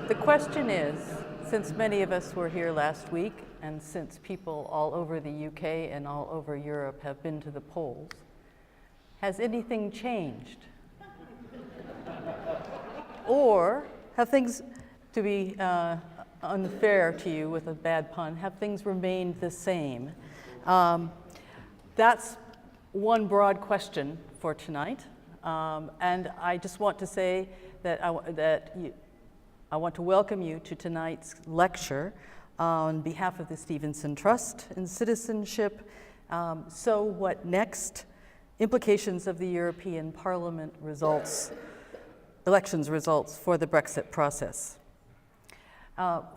The question is, since many of us were here last week, and since people all over the UK and all over Europe have been to the polls, has anything changed? Or have things, to be unfair to you with a bad pun, have things remained the same? That's one broad question for tonight. And I just want to say that I want to welcome you to tonight's lecture on behalf of the Stevenson Trust in Citizenship. So what next? Implications of the European Parliament elections results for the Brexit process.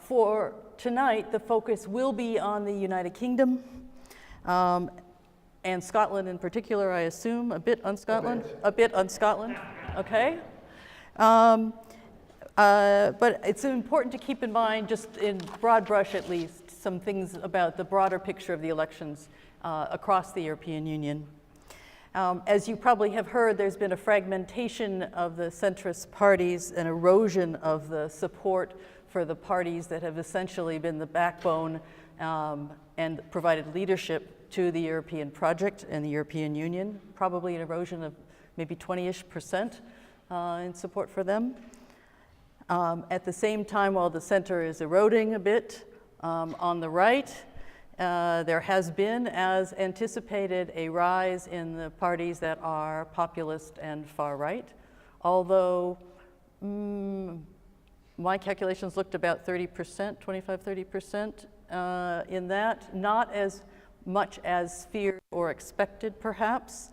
For tonight, the focus will be on the United Kingdom, and Scotland in particular, I assume. A bit on Scotland? A bit on Scotland, okay. But it's important to keep in mind, just in broad brush at least, some things about the broader picture of the elections across the European Union. As you probably have heard, there's been a fragmentation of the centrist parties, an erosion of the support for the parties that have essentially been the backbone and provided leadership to the European project and the European Union, probably an erosion of maybe 20-ish% in support for them. At the same time, while the center is eroding a bit, on the right, there has been, as anticipated, a rise in the parties that are populist and far right, although my calculations looked about 30%, 25-30% in that, not as much as feared or expected, perhaps.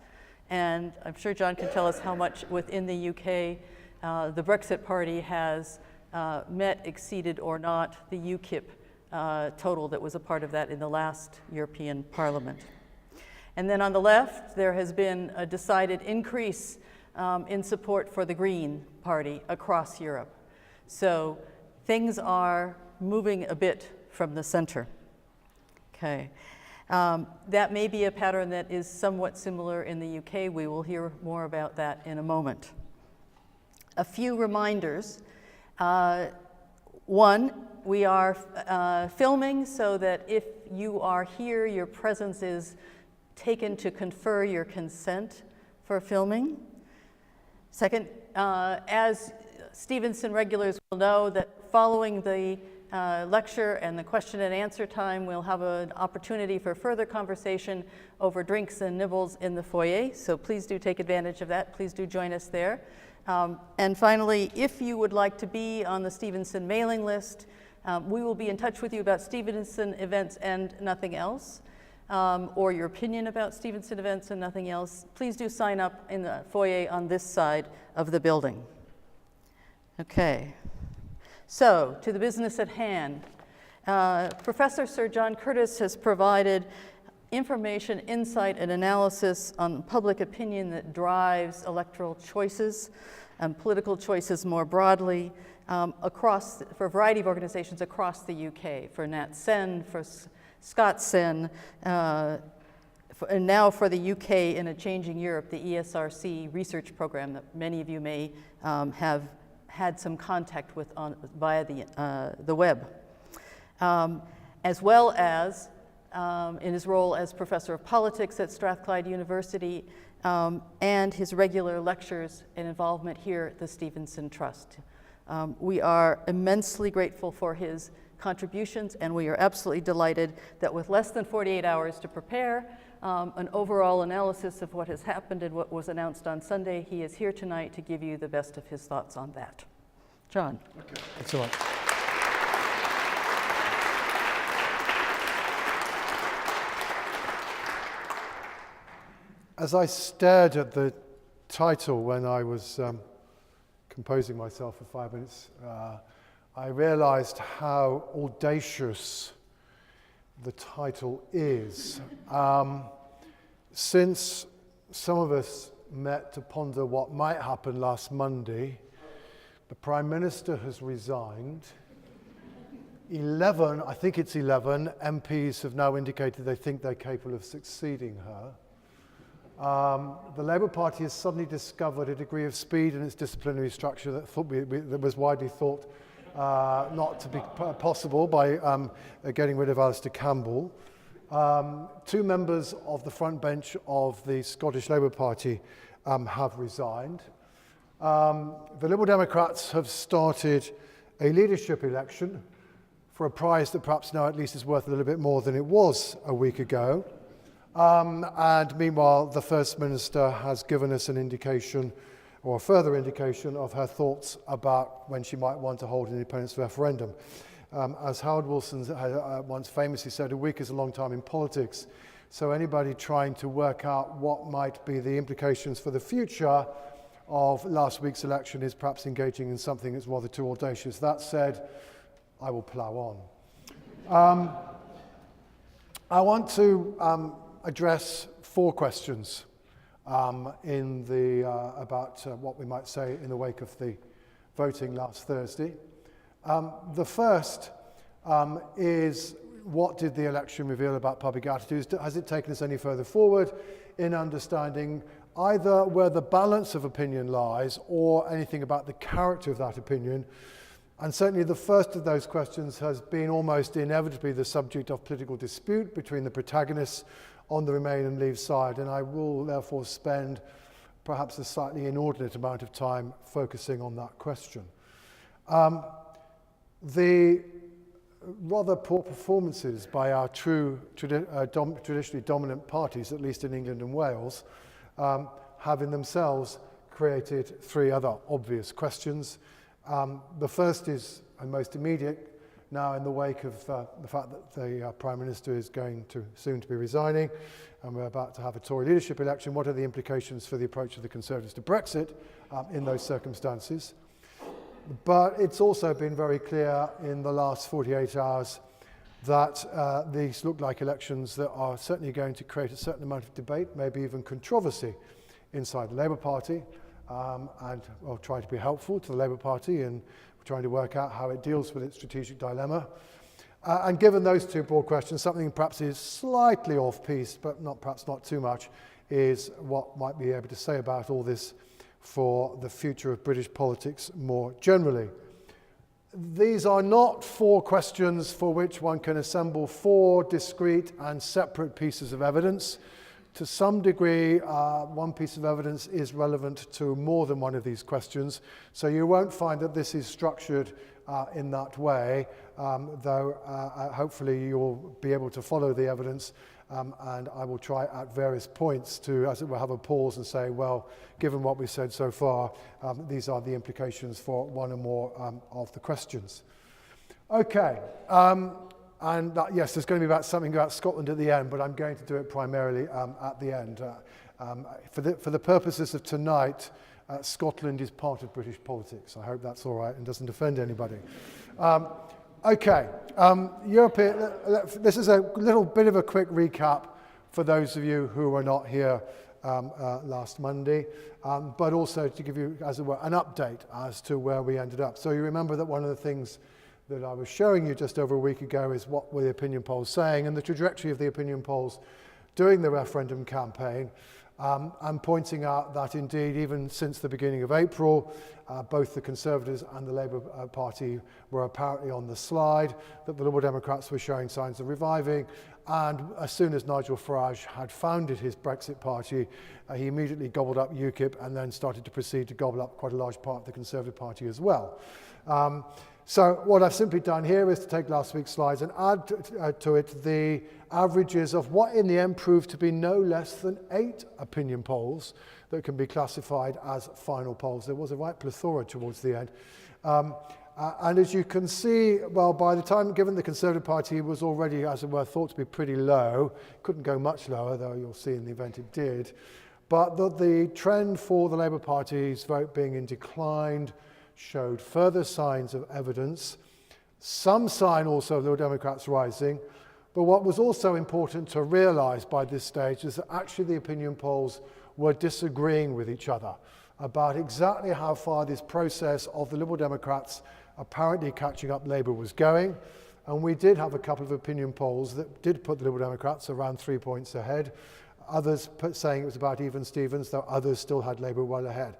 And I'm sure John can tell us how much within the UK the Brexit Party has met, exceeded, or not the UKIP total that was a part of that in the last European Parliament. And then on the left, there has been a decided increase in support for the Green Party across Europe. So things are moving a bit from the center. Okay. That may be a pattern that is somewhat similar in the UK. We will hear more about that in a moment. A few reminders. One, we are filming so that if you are here, your presence is taken to confer your consent for filming. Second, as Stevenson regulars will know, that following the lecture and the question and answer time, we'll have an opportunity for further conversation over drinks and nibbles in the foyer. So please do take advantage of that. Please do join us there. And finally, if you would like to be on the Stevenson mailing list, we will be in touch with you about Stevenson events and nothing else, or your opinion about Stevenson events and nothing else. Please do sign up in the foyer on this side of the building. Okay. So, to the business at hand. Professor Sir John Curtice has provided information, insight, and analysis on public opinion that drives electoral choices and political choices more broadly for a variety of organizations across the UK, for Nat Sen, for Scott Sen, and now for the UK in a Changing Europe, the ESRC research program that many of you may have had some contact with via the web, as well as in his role as professor of politics at Strathclyde University and his regular lectures and involvement here at the Stevenson Trust. We are immensely grateful for his contributions, and we are absolutely delighted that with less than 48 hours to prepare an overall analysis of what has happened and what was announced on Sunday, he is here tonight to give you the best of his thoughts on that. John. Okay. Thanks a lot. As I stared at the title when I was composing myself for 5 minutes, I realized how audacious the title is. Since some of us met to ponder what might happen last Monday, the Prime Minister has resigned. 11, I think it's 11, MPs have now indicated they think they're capable of succeeding her. The Labour Party has suddenly discovered a degree of speed in its disciplinary structure that was widely thought not to be possible by getting rid of Alistair Campbell. Two members of the front bench of the Scottish Labour Party have resigned. The Liberal Democrats have started a leadership election for a prize that perhaps now at least is worth a little bit more than it was a week ago. And meanwhile, the First Minister has given us an indication, or a further indication, of her thoughts about when she might want to hold an independence referendum. As Howard Wilson once famously said, a week is a long time in politics. So anybody trying to work out what might be the implications for the future of last week's election is perhaps engaging in something that's rather too audacious. That said, I will plough on. I want to address 4 questions about what we might say in the wake of the voting last Thursday. The first is, what did the election reveal about public attitudes? Has it taken us any further forward in understanding either where the balance of opinion lies or anything about the character of that opinion? And certainly the first of those questions has been almost inevitably the subject of political dispute between the protagonists on the Remain and Leave side, and I will therefore spend perhaps a slightly inordinate amount of time focusing on that question. The rather poor performances by our traditionally dominant parties, at least in England and Wales, have in themselves created 3 other obvious questions. The first is, and most immediate, now in the wake of the fact that the Prime Minister is going to soon to be resigning, and we're about to have a Tory leadership election. What are the implications for the approach of the Conservatives to Brexit in those circumstances? But it's also been very clear in the last 48 hours that these look like elections that are certainly going to create a certain amount of debate, maybe even controversy inside the Labour Party, and I'll try to be helpful to the Labour Party in trying to work out how it deals with its strategic dilemma. And given those 2 broad questions, something perhaps is slightly off-piste, but perhaps not too much, is what might be able to say about all this for the future of British politics more generally. These are not 4 questions for which one can assemble 4 discrete and separate pieces of evidence. To some degree, one piece of evidence is relevant to more than one of these questions, so you won't find that this is structured in that way, though hopefully you'll be able to follow the evidence, and I will try at various points to, as it were, have a pause and say, well, given what we've said so far, these are the implications for one or more of the questions. Okay. And yes, there's going to be something about Scotland at the end, but I'm going to do it primarily at the end. For the purposes of tonight, Scotland is part of British politics. I hope that's all right and doesn't offend anybody. Okay, this is a little bit of a quick recap for those of you who were not here last Monday, but also to give you, as it were, an update as to where we ended up. So you remember that one of the things that I was showing you just over a week ago is what were the opinion polls saying, and the trajectory of the opinion polls during the referendum campaign, and pointing out that indeed even since the beginning of April, both the Conservatives and the Labour Party were apparently on the slide, that the Liberal Democrats were showing signs of reviving, and as soon as Nigel Farage had founded his Brexit party, he immediately gobbled up UKIP and then started to proceed to gobble up quite a large part of the Conservative Party as well. So what I've simply done here is to take last week's slides and add to it the averages of what in the end proved to be no less than 8 opinion polls that can be classified as final polls. There was a right plethora towards the end. And as you can see, well, by the time, given the Conservative Party was already, as it were, thought to be pretty low, couldn't go much lower, though you'll see in the event it did, but the trend for the Labour Party's vote being in decline showed further signs of evidence, some sign also of the Liberal Democrats rising, but what was also important to realise by this stage is that actually the opinion polls were disagreeing with each other about exactly how far this process of the Liberal Democrats apparently catching up Labour was going, and we did have a couple of opinion polls that did put the Liberal Democrats around 3 points ahead, others saying it was about even Stevens, though others still had Labour well ahead.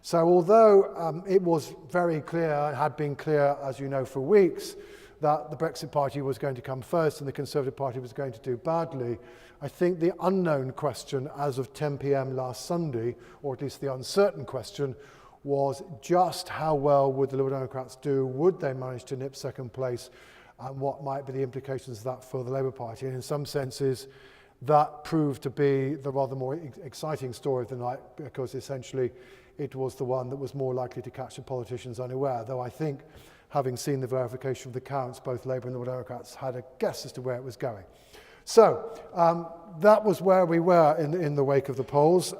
So although it was very clear, had been clear, as you know, for weeks, that the Brexit Party was going to come first and the Conservative Party was going to do badly, I think the unknown question as of 10 p.m. last Sunday, or at least the uncertain question, was just how well would the Liberal Democrats do? Would they manage to nip second place? And what might be the implications of that for the Labour Party? And in some senses, that proved to be the rather more exciting story of the night, because essentially it was the one that was more likely to catch the politicians unaware, though I think, having seen the verification of the counts, both Labour and the Liberal Democrats had a guess as to where it was going. So that was where we were in the wake of the polls.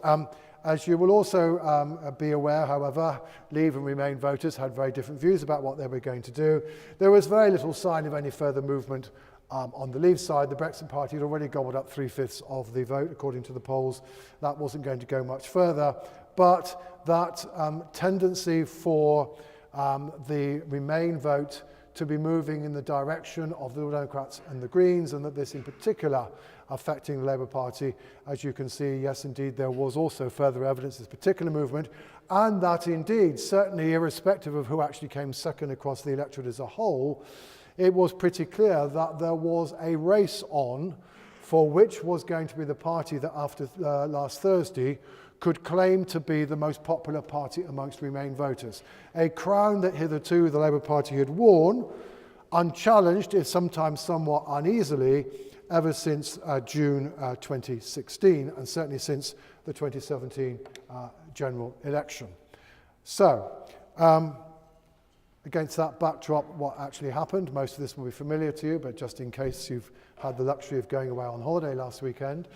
As you will also be aware, however, Leave and Remain voters had very different views about what they were going to do. There was very little sign of any further movement on the Leave side. The Brexit Party had already gobbled up 3/5 of the vote, according to the polls. That wasn't going to go much further. But that tendency for the Remain vote to be moving in the direction of the Liberal Democrats and the Greens, and that this in particular affecting the Labour Party, as you can see, yes indeed there was also further evidence of this particular movement, and that indeed, certainly irrespective of who actually came second across the electorate as a whole, it was pretty clear that there was a race on for which was going to be the party that after last Thursday could claim to be the most popular party amongst Remain voters. A crown that hitherto the Labour Party had worn, unchallenged, if sometimes somewhat uneasily, ever since June 2016, and certainly since the 2017 general election. So, against that backdrop, what actually happened, most of this will be familiar to you, but just in case you've had the luxury of going away on holiday last weekend,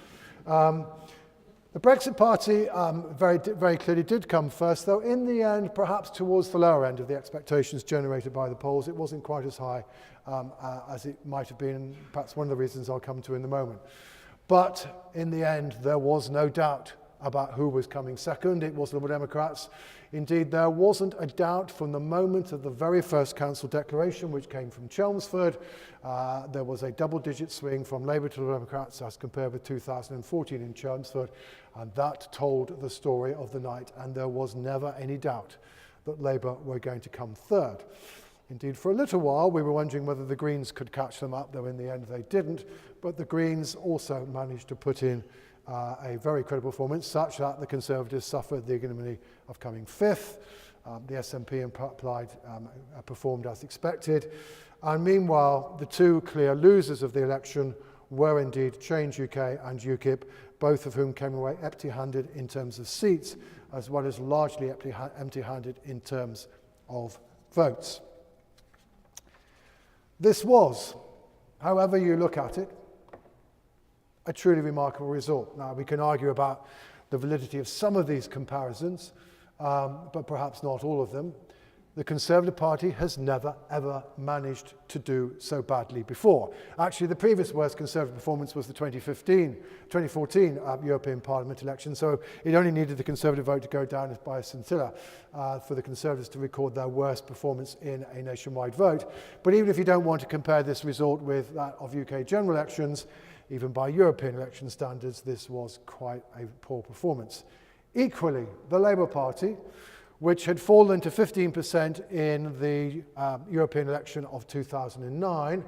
the Brexit Party very clearly did come first, though in the end, perhaps towards the lower end of the expectations generated by the polls. It wasn't quite as high as it might have been, and perhaps one of the reasons I'll come to in a moment. But in the end, there was no doubt about who was coming second. It was the Liberal Democrats. Indeed, there wasn't a doubt from the moment of the very first council declaration, which came from Chelmsford. There was a double-digit swing from Labour to the Democrats as compared with 2014 in Chelmsford, and that told the story of the night, and there was never any doubt that Labour were going to come third. Indeed, for a little while, we were wondering whether the Greens could catch them up, though in the end they didn't, but the Greens also managed to put in a very credible performance, such that the Conservatives suffered the ignominy of coming fifth. The SNP performed as expected. And meanwhile, the two clear losers of the election were indeed Change UK and UKIP, both of whom came away empty-handed in terms of seats, as well as largely empty-handed in terms of votes. This was, however you look at it, a truly remarkable result. Now, we can argue about the validity of some of these comparisons, but perhaps not all of them. The Conservative Party has never, ever managed to do so badly before. Actually, the previous worst Conservative performance was the 2014 European Parliament election, so it only needed the Conservative vote to go down by a scintilla for the Conservatives to record their worst performance in a nationwide vote. But even if you don't want to compare this result with that of UK general elections, even by European election standards, this was quite a poor performance. Equally, the Labour Party, which had fallen to 15% in the European election of 2009,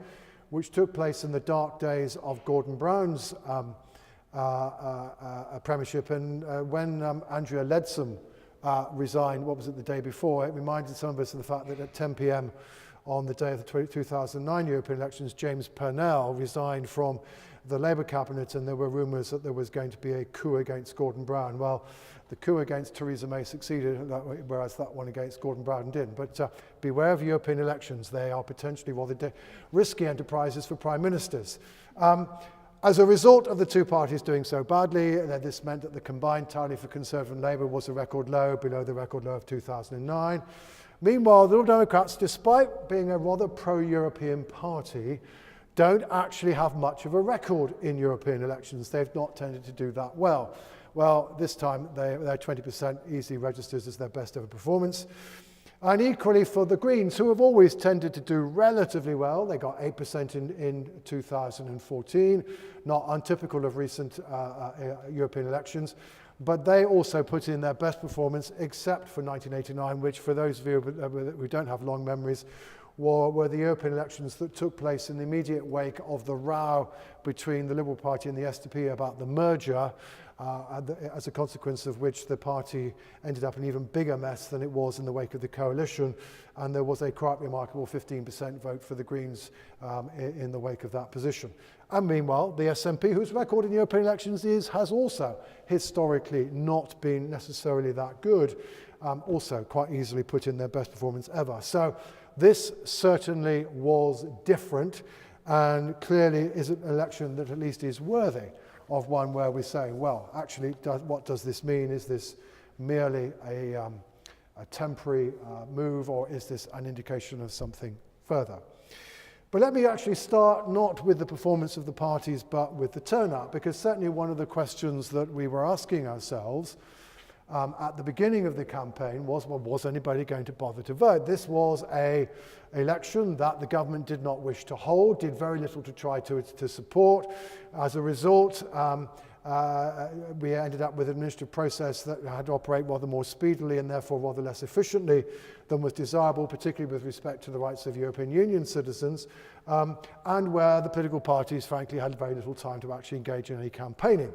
which took place in the dark days of Gordon Brown's premiership, and when Andrea Leadsom resigned, what was it, the day before, it reminded some of us of the fact that at 10 p.m. on the day of the 2009 European elections, James Purnell resigned from the Labour cabinet, and there were rumours that there was going to be a coup against Gordon Brown. Well, the coup against Theresa May succeeded, whereas that one against Gordon Brown didn't. But beware of European elections. They are potentially rather risky enterprises for prime ministers. As a result of the two parties doing so badly, this meant that the combined tally for Conservative and Labour was a record low, below the record low of 2009. Meanwhile, the Liberal Democrats, despite being a rather pro-European party, don't actually have much of a record in European elections. They've not tended to do that well. Well, this time their 20% easily registers as their best ever performance. And equally for the Greens, who have always tended to do relatively well. They got 8% in 2014, not untypical of recent European elections. But they also put in their best performance, except for 1989, which for those of you who don't have long memories, were the European elections that took place in the immediate wake of the row between the Liberal Party and the SDP about the merger, as a consequence of which the party ended up in an even bigger mess than it was in the wake of the coalition. And there was a quite remarkable 15% vote for the Greens in the wake of that position. And meanwhile, the SNP, whose record in European elections has also historically not been necessarily that good, also quite easily put in their best performance ever. So this certainly was different, and clearly is an election that at least is worthy of one where we say, well, actually, what does this mean? Is this merely a temporary move, or is this an indication of something further? But let me actually start not with the performance of the parties, but with the turnout, because certainly one of the questions that we were asking ourselves at the beginning of the campaign was, well, was anybody going to bother to vote? This was an election that the government did not wish to hold, did very little to try to support. As a result, we ended up with an administrative process that had to operate rather more speedily and therefore rather less efficiently than was desirable, particularly with respect to the rights of European Union citizens, and where the political parties, frankly, had very little time to actually engage in any campaigning.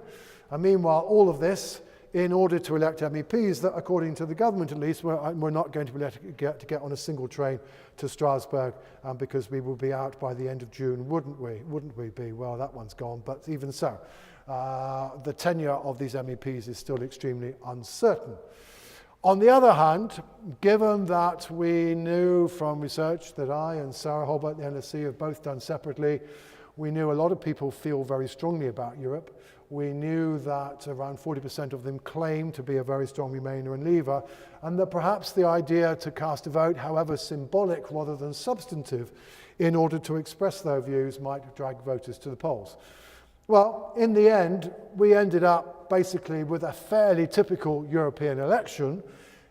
And meanwhile, all of this in order to elect MEPs that, according to the government at least, we're not going to be able to get on a single train to Strasbourg because we will be out by the end of June, wouldn't we? Wouldn't we be? Well, that one's gone, but even so, the tenure of these MEPs is still extremely uncertain. On the other hand, given that we knew from research that I and Sarah Holbert at the NSC have both done separately, we knew a lot of people feel very strongly about Europe. We knew that around 40% of them claim to be a very strong Remainer and Leaver, and that perhaps the idea to cast a vote, however symbolic rather than substantive, in order to express their views might drag voters to the polls. Well, in the end, we ended up basically with a fairly typical European election,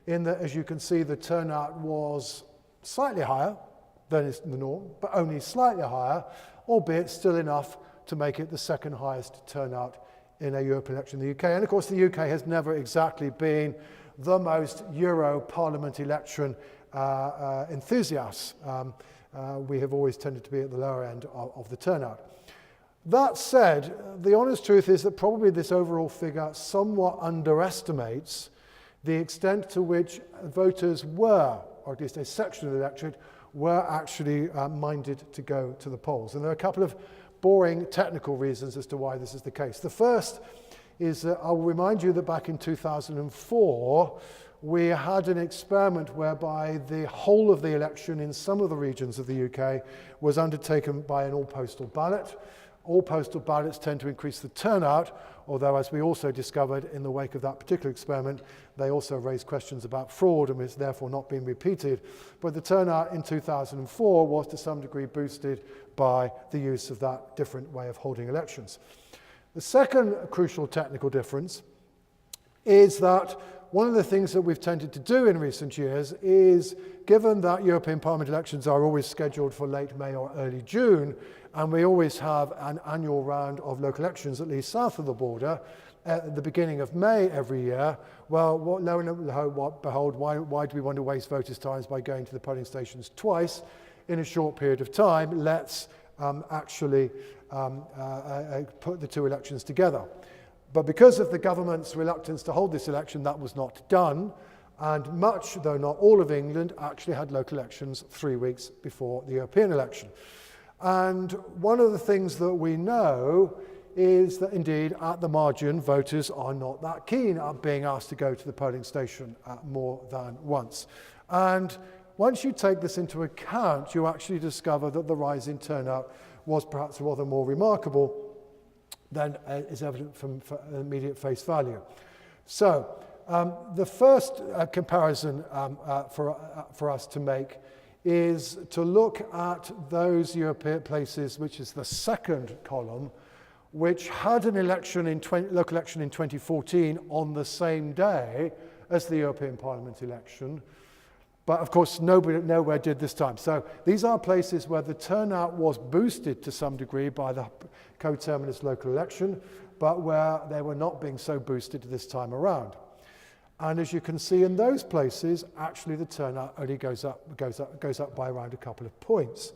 in that, as you can see, the turnout was slightly higher than is the norm, but only slightly higher, albeit still enough to make it the second highest turnout in a European election in the UK. And of course, the UK has never exactly been the most Euro Parliament election enthusiasts. We have always tended to be at the lower end of the turnout. That said, the honest truth is that probably this overall figure somewhat underestimates the extent to which voters were, or at least a section of the electorate, were actually minded to go to the polls. And there are a couple of boring technical reasons as to why this is the case. The first is that I'll remind you that back in 2004, we had an experiment whereby the whole of the election in some of the regions of the UK was undertaken by an all-postal ballot. All postal ballots tend to increase the turnout, although, as we also discovered in the wake of that particular experiment, they also raised questions about fraud and is therefore not being repeated. But the turnout in 2004 was to some degree boosted by the use of that different way of holding elections. The second crucial technical difference is that one of the things that we've tended to do in recent years is, given that European Parliament elections are always scheduled for late May or early June, and we always have an annual round of local elections, at least south of the border, at the beginning of May every year, well, lo and behold, why do we want to waste voters' time by going to the polling stations twice in a short period of time? Let's actually put the two elections together. But because of the government's reluctance to hold this election, that was not done. And much, though not all of England, actually had local elections 3 weeks before the European election. And one of the things that we know is that indeed, at the margin, voters are not that keen on being asked to go to the polling station more than once. And once you take this into account, you actually discover that the rise in turnout was perhaps rather more remarkable than is evident from immediate face value. So the first comparison for us to make is to look at those European places, which is the second column, which had an election local election in 2014 on the same day as the European Parliament election. But of course, nowhere did this time. So these are places where the turnout was boosted to some degree by the coterminous local election, but where they were not being so boosted this time around. And as you can see in those places, actually the turnout only goes up by around a couple of points.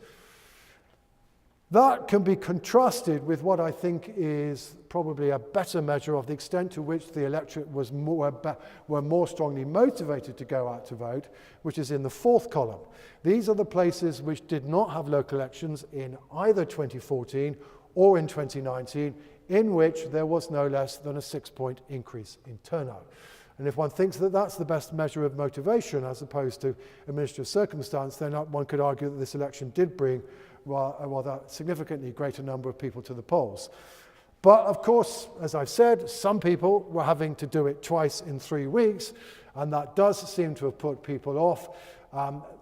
That can be contrasted with what I think is probably a better measure of the extent to which the electorate were more strongly motivated to go out to vote, which is in the fourth column. These are the places which did not have local elections in either 2014 or in 2019, in which there was no less than a 6-point increase in turnout. And if one thinks that that's the best measure of motivation as opposed to administrative circumstance, then one could argue that this election did bring a rather significantly greater number of people to the polls. But of course, as I've said, some people were having to do it twice in 3 weeks, and that does seem to have put people off.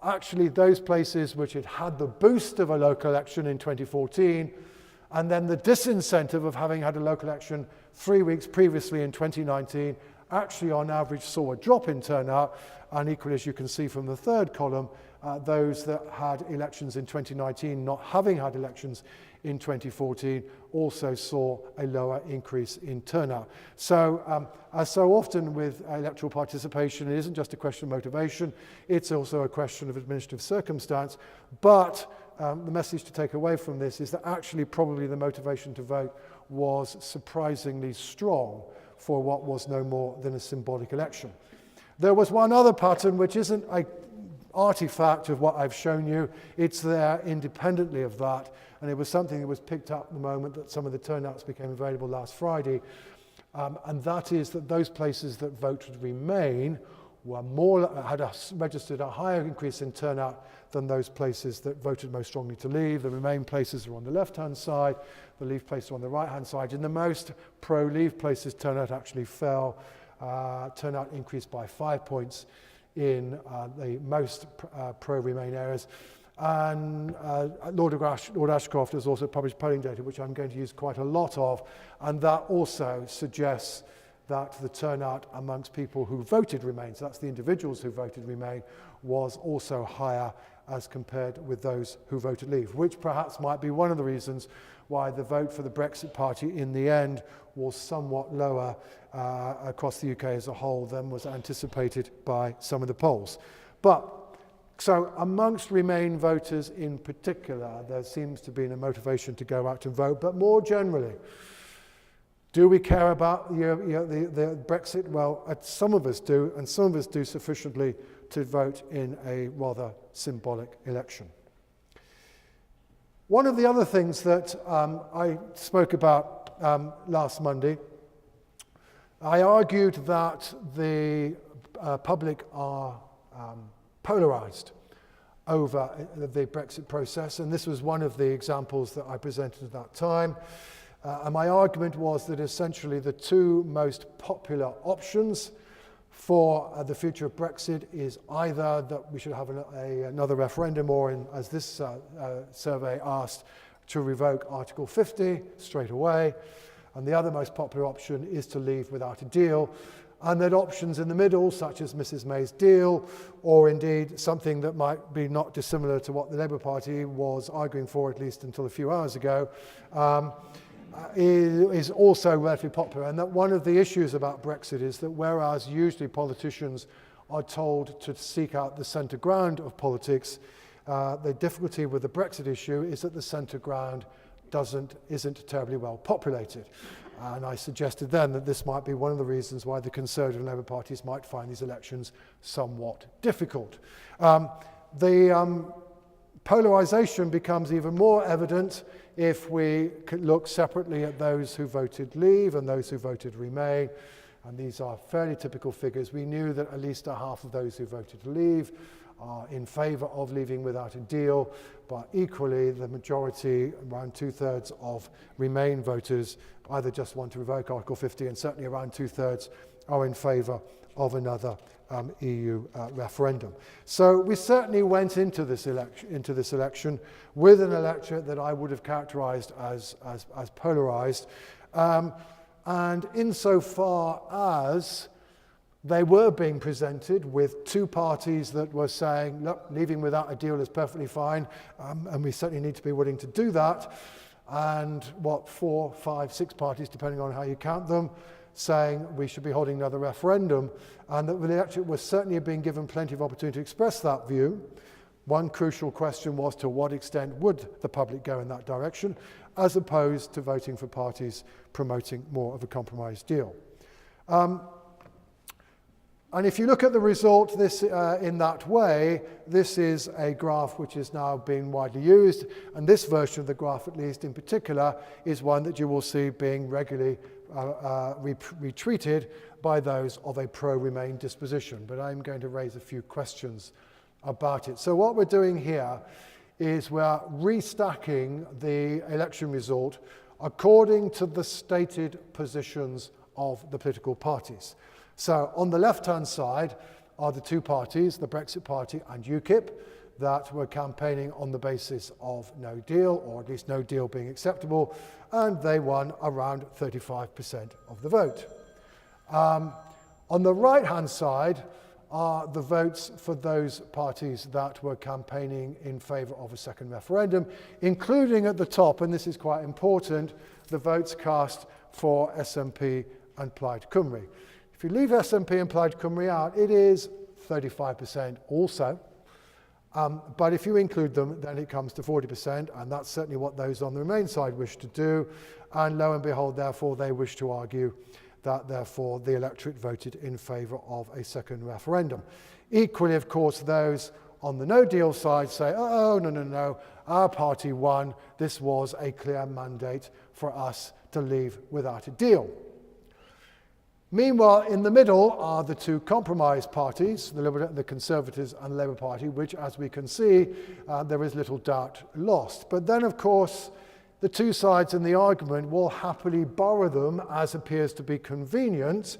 Actually, those places which had had the boost of a local election in 2014, and then the disincentive of having had a local election 3 weeks previously in 2019, actually on average saw a drop in turnout, and equally, as you can see from the third column, those that had elections in 2019 not having had elections in 2014 also saw a lower increase in turnout. So as so often with electoral participation, it isn't just a question of motivation, it's also a question of administrative circumstance. But the message to take away from this is that actually probably the motivation to vote was surprisingly strong for what was no more than a symbolic election. There was one other pattern which isn't an artifact of what I've shown you. It's there independently of that, and it was something that was picked up the moment that some of the turnouts became available last Friday, and that is that those places that voted Remain had registered a higher increase in turnout than those places that voted most strongly to Leave. The Remain places are on the left-hand side, the Leave places are on the right-hand side. In the most pro-Leave places, turnout actually fell. Turnout increased by 5 points in the most pro-Remain areas. And Lord Ashcroft has also published polling data, which I'm going to use quite a lot of, and that also suggests that the turnout amongst people who voted Remain, so that's the individuals who voted Remain, was also higher as compared with those who voted Leave, which perhaps might be one of the reasons why the vote for the Brexit Party in the end was somewhat lower across the UK as a whole than was anticipated by some of the polls. So amongst Remain voters in particular, there seems to be a motivation to go out and vote, but more generally, do we care about the Brexit? Well, some of us do, and some of us do sufficiently to vote in a rather symbolic election. One of the other things that I spoke about last Monday, I argued that the public are polarised over the Brexit process, and this was one of the examples that I presented at that time. And my argument was that essentially the two most popular options for the future of Brexit is either that we should have another referendum, or, as this survey asked, to revoke Article 50 straight away. And the other most popular option is to leave without a deal. And that options in the middle, such as Mrs May's deal, or indeed something that might be not dissimilar to what the Labour Party was arguing for, at least until a few hours ago, is also relatively popular. And that one of the issues about Brexit is that whereas usually politicians are told to seek out the centre ground of politics, the difficulty with the Brexit issue is that the centre ground isn't terribly well populated. And I suggested then that this might be one of the reasons why the Conservative and Labour parties might find these elections somewhat difficult. The polarisation becomes even more evident if we look separately at those who voted Leave and those who voted Remain. And these are fairly typical figures. We knew that at least a half of those who voted Leave are in favour of leaving without a deal, but equally the majority, around 2/3 of Remain voters, either just want to revoke Article 50, and certainly around 2/3 are in favour of another EU referendum. So we certainly went into this election with an electorate that I would have characterised as polarised, and insofar as They were being presented with two parties that were saying, look, leaving without a deal is perfectly fine, and we certainly need to be willing to do that. And 4, 5, 6 parties, depending on how you count them, saying we should be holding another referendum, and that the electorate was certainly being given plenty of opportunity to express that view. One crucial question was, to what extent would the public go in that direction, as opposed to voting for parties promoting more of a compromise deal. And if you look at the result in that way, this is a graph which is now being widely used, and this version of the graph, at least in particular, is one that you will see being regularly retweeted by those of a pro-Remain disposition. But I'm going to raise a few questions about it. So what we're doing here is we're restacking the election result according to the stated positions of the political parties. So on the left-hand side are the two parties, the Brexit Party and UKIP, that were campaigning on the basis of no deal, or at least no deal being acceptable, and they won around 35% of the vote. On the right-hand side are the votes for those parties that were campaigning in favour of a second referendum, including at the top, and this is quite important, the votes cast for SNP and Plaid Cymru. If you leave SNP and Plaid Cymru out, it is 35% also. But if you include them, then it comes to 40%, and that's certainly what those on the Remain side wish to do. And lo and behold, therefore, they wish to argue that, therefore, the electorate voted in favour of a second referendum. Equally, of course, those on the no-deal side say, oh, no, our party won. This was a clear mandate for us to leave without a deal. Meanwhile, in the middle are the two compromise parties, the Conservatives and the Labour Party, which, as we can see, there is little doubt lost. But then, of course, the two sides in the argument will happily borrow them, as appears to be convenient,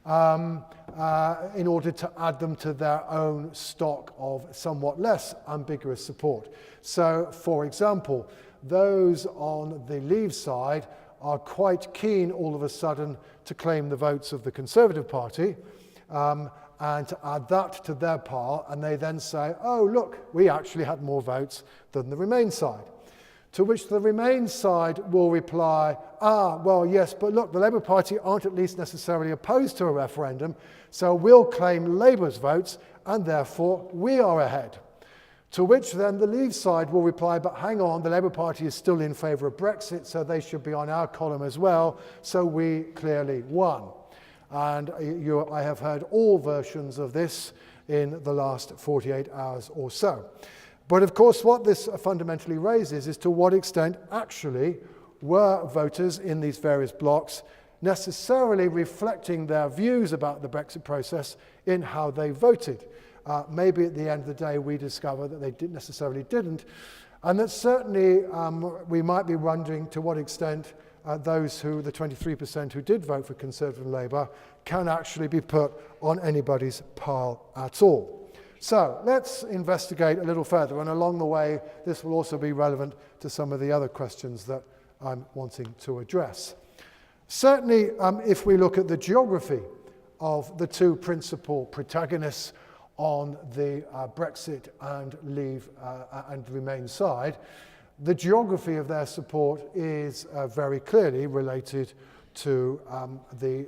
in order to add them to their own stock of somewhat less ambiguous support. So, for example, those on the Leave side are quite keen all of a sudden to claim the votes of the Conservative Party and to add that to their pile, and they then say, oh, look, we actually had more votes than the Remain side. To which the Remain side will reply, well, yes, but look, the Labour Party aren't at least necessarily opposed to a referendum, so we'll claim Labour's votes, and therefore we are ahead. To which then the Leave side will reply, but hang on, the Labour Party is still in favour of Brexit, so they should be on our column as well, so we clearly won. And I have heard all versions of this in the last 48 hours or so. But of course, what this fundamentally raises is to what extent actually were voters in these various blocks necessarily reflecting their views about the Brexit process in how they voted. Maybe at the end of the day we discover that they didn't, and that certainly we might be wondering to what extent those the 23% who did vote for Conservative and Labour, can actually be put on anybody's pile at all. So let's investigate a little further, and along the way this will also be relevant to some of the other questions that I'm wanting to address. Certainly, if we look at the geography of the two principal protagonists on the Brexit and Leave and Remain side, the geography of their support is very clearly related to the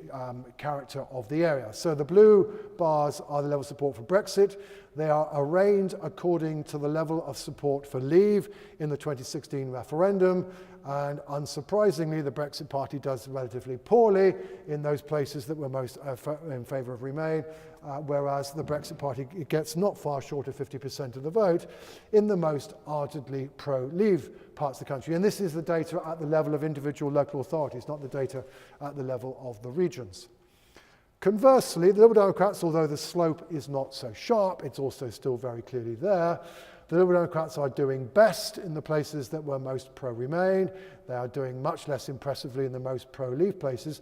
character of the area. So the blue bars are the level of support for Brexit. They are arranged according to the level of support for Leave in the 2016 referendum, and unsurprisingly the Brexit Party does relatively poorly in those places that were most in favour of Remain, whereas the Brexit Party gets not far short of 50% of the vote in the most ardently pro-Leave parts of the country. And this is the data at the level of individual local authorities, not the data at the level of the regions. Conversely, the Liberal Democrats, although the slope is not so sharp, it's also still very clearly there. The Liberal Democrats are doing best in the places that were most pro-Remain. They are doing much less impressively in the most pro-Leave places.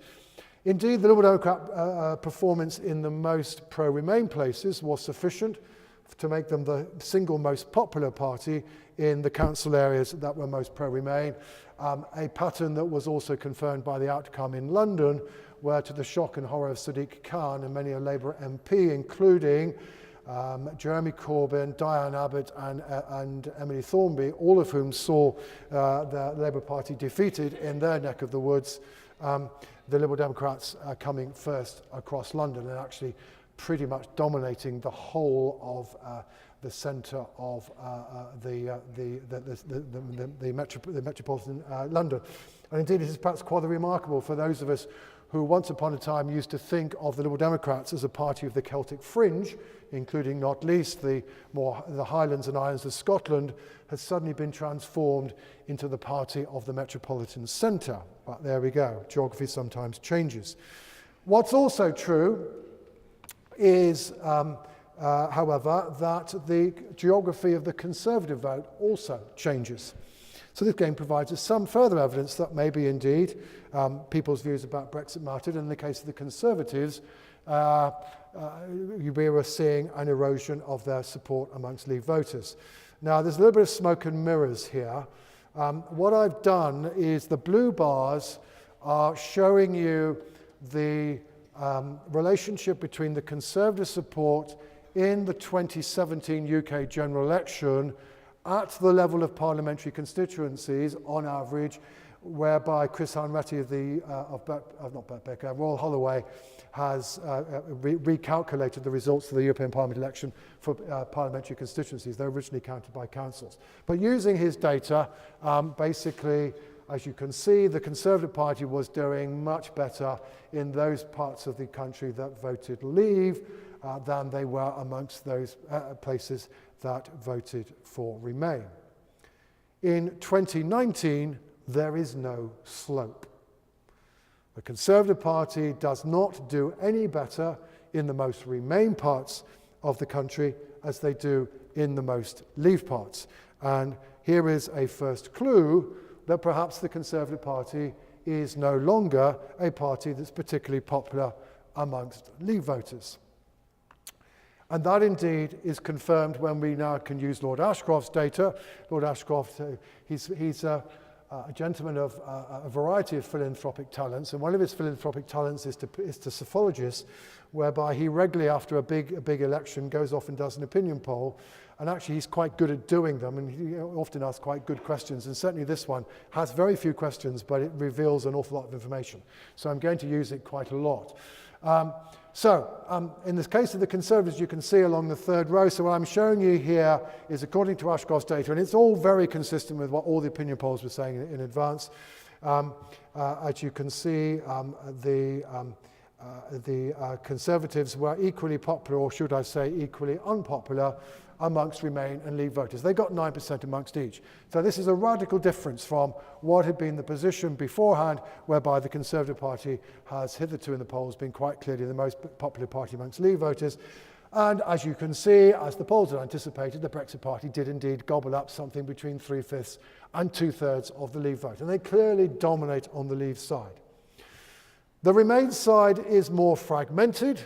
Indeed, the Liberal Democrat performance in the most pro-Remain places was sufficient to make them the single most popular party in the council areas that were most pro-Remain, a pattern that was also confirmed by the outcome in London, where, to the shock and horror of Sadiq Khan and many a Labour MP, including Jeremy Corbyn, Diane Abbott and Emily Thornby, all of whom saw the Labour Party defeated in their neck of the woods, the Liberal Democrats coming first across London and actually pretty much dominating the whole of the centre of the metropolitan London. And indeed it is perhaps quite remarkable for those of us who once upon a time used to think of the Liberal Democrats as a party of the Celtic fringe, including not least the Highlands and Islands of Scotland, has suddenly been transformed into the party of the metropolitan centre. But there we go, geography sometimes changes. What's also true is, however, that the geography of the Conservative vote also changes. So this game provides us some further evidence that maybe indeed people's views about Brexit mattered. In the case of the Conservatives, we were seeing an erosion of their support amongst Leave voters. Now, there's a little bit of smoke and mirrors here. What I've done is the blue bars are showing you the relationship between the Conservative support in the 2017 UK general election at the level of parliamentary constituencies on average, whereby Chris Hanratty of Royal Holloway has recalculated the results of the European Parliament election for parliamentary constituencies. They're originally counted by councils. But using his data, basically, as you can see, the Conservative Party was doing much better in those parts of the country that voted Leave than they were amongst those places that voted for Remain. In 2019, there is no slope. The Conservative Party does not do any better in the most Remain parts of the country as they do in the most Leave parts. And here is a first clue that perhaps the Conservative Party is no longer a party that's particularly popular amongst Leave voters. And that indeed is confirmed when we now can use Lord Ashcroft's data. Lord Ashcroft, he's a gentleman of a variety of philanthropic talents, and one of his philanthropic talents is to psephologists, whereby he regularly, after a big election, goes off and does an opinion poll, and actually he's quite good at doing them, and he often asks quite good questions, and certainly this one has very few questions, but it reveals an awful lot of information. So I'm going to use it quite a lot. In this case of the Conservatives, you can see along the third row. So what I'm showing you here is according to Ashcroft's data, and it's all very consistent with what all the opinion polls were saying in advance. As you can see, the Conservatives were equally popular, or should I say equally unpopular, amongst Remain and Leave voters. They got 9% amongst each. So this is a radical difference from what had been the position beforehand, whereby the Conservative Party has hitherto in the polls been quite clearly the most popular party amongst Leave voters. And as you can see, as the polls had anticipated, the Brexit Party did indeed gobble up something between 3/5 and 2/3 of the Leave vote. And they clearly dominate on the Leave side. The Remain side is more fragmented,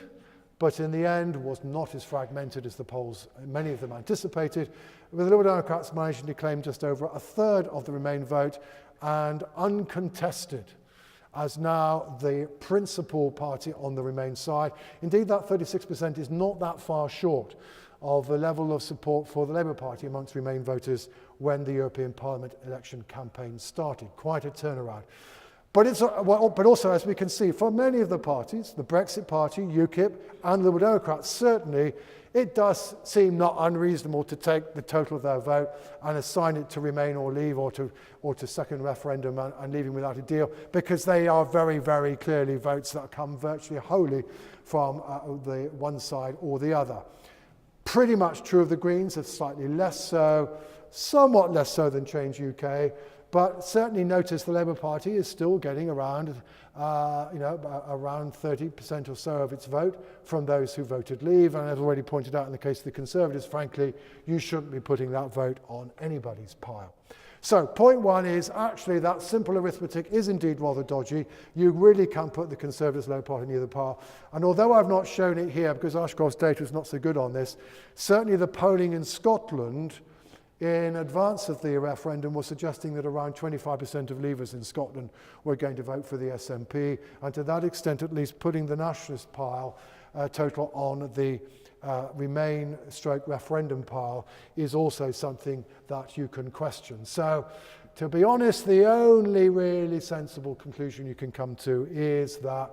but in the end was not as fragmented as the polls, many of them anticipated, with the Liberal Democrats managing to claim just over a third of the Remain vote and uncontested as now the principal party on the Remain side. Indeed, that 36% is not that far short of the level of support for the Labour Party amongst Remain voters when the European Parliament election campaign started. Quite a turnaround. But also, as we can see, for many of the parties, the Brexit Party, UKIP, and the Liberal Democrats, certainly, it does seem not unreasonable to take the total of their vote and assign it to Remain or Leave or to second referendum and leaving without a deal, because they are very, very clearly votes that come virtually wholly from the one side or the other. Pretty much true of the Greens, it's slightly less so, somewhat less so than Change UK. But certainly notice the Labour Party is still getting around 30% or so of its vote from those who voted Leave. And as already pointed out in the case of the Conservatives, frankly, you shouldn't be putting that vote on anybody's pile. So point one is actually that simple arithmetic is indeed rather dodgy. You really can't put the Conservatives Labour Party near the pile. And although I've not shown it here because Ashcroft's data is not so good on this, certainly the polling in Scotland in advance of the referendum was suggesting that around 25% of Leavers in Scotland were going to vote for the SNP, and to that extent at least putting the nationalist pile total on the Remain/referendum pile is also something that you can question. So, to be honest, the only really sensible conclusion you can come to is that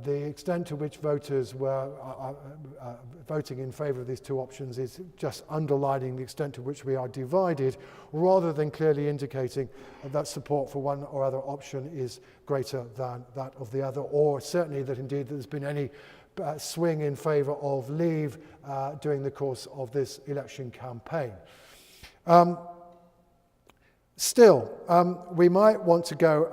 the extent to which voters were voting in favour of these two options is just underlining the extent to which we are divided, rather than clearly indicating that support for one or other option is greater than that of the other, or certainly that indeed there's been any swing in favour of Leave during the course of this election campaign. Still, we might want to go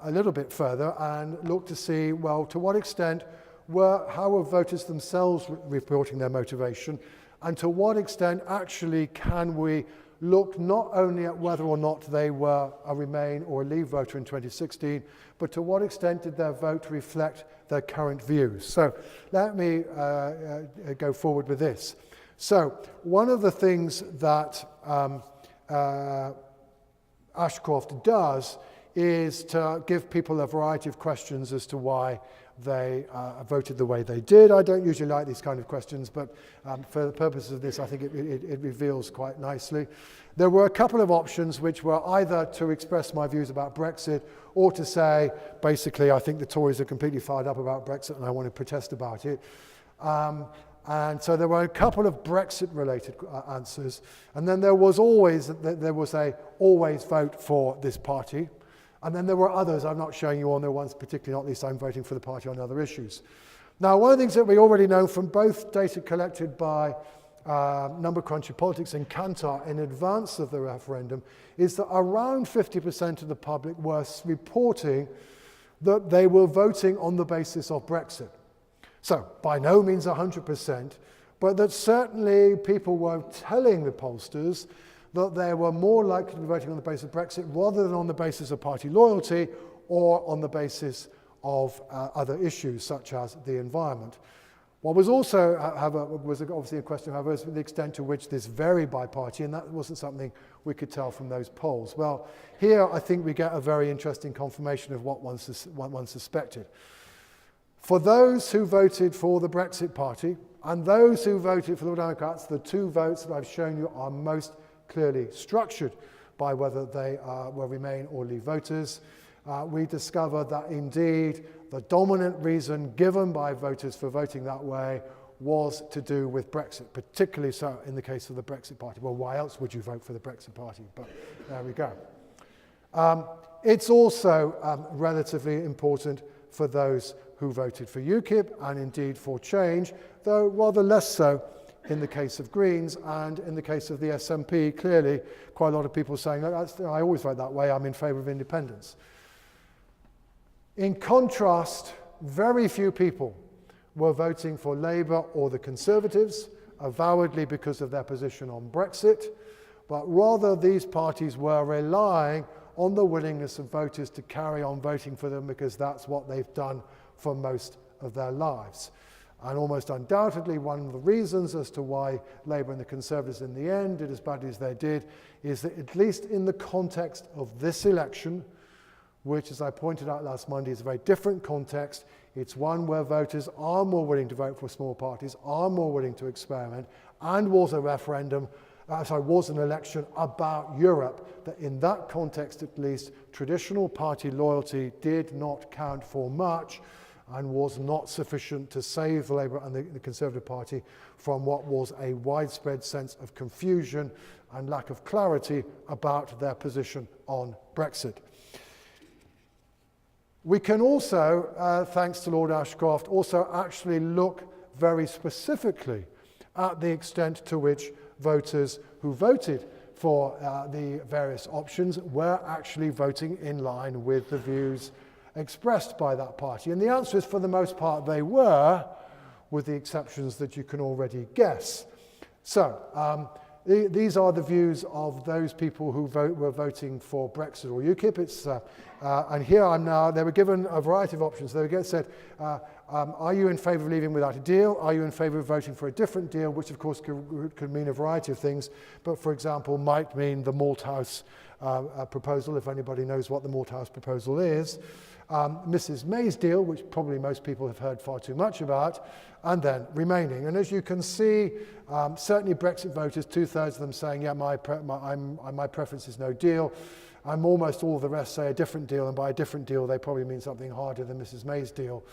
a little bit further and look to see, well, to what extent how were voters themselves reporting their motivation, and to what extent actually can we look not only at whether or not they were a Remain or a Leave voter in 2016, but to what extent did their vote reflect their current views. So let me go forward with this. So one of the things that Ashcroft does is to give people a variety of questions as to why they voted the way they did. I don't usually like these kind of questions, but for the purposes of this, I think it reveals quite nicely. There were a couple of options which were either to express my views about Brexit or to say, basically, I think the Tories are completely fired up about Brexit and I want to protest about it. And so there were a couple of Brexit-related answers. And then there was always a always vote for this party. And then there were others. I'm not showing you all the ones, particularly not least I'm voting for the party on other issues. Now, one of the things that we already know from both data collected by Number Crunchy Politics and Kantar in advance of the referendum is that around 50% of the public were reporting that they were voting on the basis of Brexit. So, by no means 100%, but that certainly people were telling the pollsters that they were more likely to be voting on the basis of Brexit rather than on the basis of party loyalty or on the basis of other issues such as the environment. What was also, was obviously a question, however, is the extent to which this varied by party, and that wasn't something we could tell from those polls. Well, here I think we get a very interesting confirmation of what one suspected. For those who voted for the Brexit Party and those who voted for the Democrats, the two votes that I've shown you are most clearly structured by whether they were Remain or Leave voters. We discovered that indeed the dominant reason given by voters for voting that way was to do with Brexit, particularly so in the case of the Brexit Party. Well, why else would you vote for the Brexit Party? But there we go. It's also relatively important for those who voted for UKIP and indeed for change, though rather less so in the case of Greens, and in the case of the SNP, clearly quite a lot of people saying, I always vote that way, I'm in favour of independence. In contrast, very few people were voting for Labour or the Conservatives, avowedly because of their position on Brexit, but rather these parties were relying on the willingness of voters to carry on voting for them because that's what they've done for most of their lives. And almost undoubtedly one of the reasons as to why Labour and the Conservatives in the end did as badly as they did is that at least in the context of this election, which as I pointed out last Monday is a very different context, it's one where voters are more willing to vote for small parties, are more willing to experiment, and was a referendum, was an election about Europe, that in that context at least, traditional party loyalty did not count for much and was not sufficient to save the Labour and the Conservative Party from what was a widespread sense of confusion and lack of clarity about their position on Brexit. We can also, thanks to Lord Ashcroft, also actually look very specifically at the extent to which voters who voted for the various options were actually voting in line with the views expressed by that party. And the answer is, for the most part, they were, with the exceptions that you can already guess. So, These are the views of those people who were voting for Brexit or UKIP. And here I'm now, they were given a variety of options. They were said, are you in favour of leaving without a deal? Are you in favour of voting for a different deal, which of course could mean a variety of things, but for example might mean the Malthouse proposal, if anybody knows what the Malthouse proposal is. Mrs May's deal, which probably most people have heard far too much about, and then remaining. And as you can see, certainly Brexit voters, 2/3 of them saying, yeah, my preference is no deal. And almost all of the rest say a different deal, and by a different deal, they probably mean something harder than Mrs May's deal.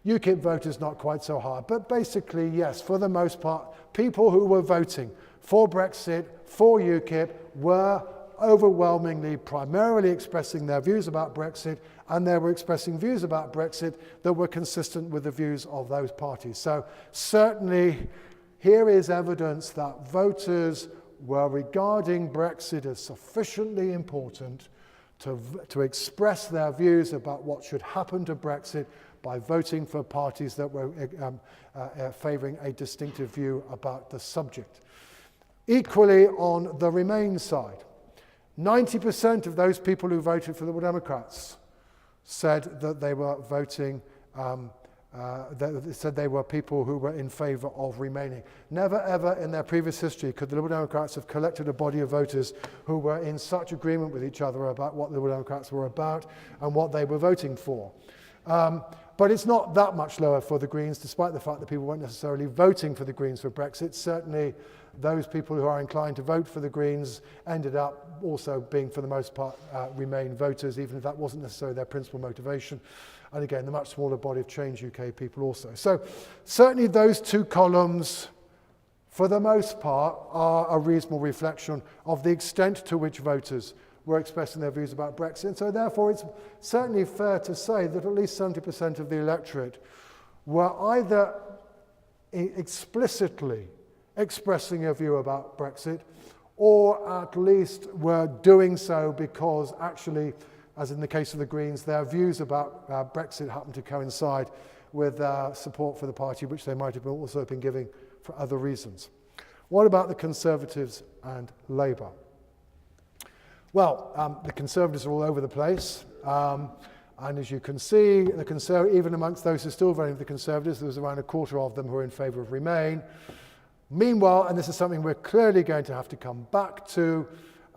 UKIP voters, not quite so hard. But basically, yes, for the most part, people who were voting for Brexit, for UKIP, were overwhelmingly, primarily expressing their views about Brexit, and they were expressing views about Brexit that were consistent with the views of those parties. So certainly, here is evidence that voters were regarding Brexit as sufficiently important to express their views about what should happen to Brexit by voting for parties that were favouring a distinctive view about the subject. Equally, on the Remain side, 90% of those people who voted for the Liberal Democrats said that they were voting, said they were people who were in favour of remaining. Never ever in their previous history could the Liberal Democrats have collected a body of voters who were in such agreement with each other about what the Liberal Democrats were about and what they were voting for. But it's not that much lower for the Greens, despite the fact that people weren't necessarily voting for the Greens for Brexit. Certainly those people who are inclined to vote for the Greens ended up also being, for the most part, Remain voters, even if that wasn't necessarily their principal motivation. And again, the much smaller body of Change UK people also. So certainly those two columns, for the most part, are a reasonable reflection of the extent to which voters were expressing their views about Brexit. And so therefore it's certainly fair to say that at least 70% of the electorate were either explicitly expressing a view about Brexit, or at least were doing so because actually, as in the case of the Greens, their views about Brexit happened to coincide with support for the party, which they might have also been giving for other reasons. What about the Conservatives and Labour? Well, the Conservatives are all over the place. And as you can see, even amongst those who are still voting for the Conservatives, there was around a quarter of them who are in favour of Remain. Meanwhile, and this is something we're clearly going to have to come back to,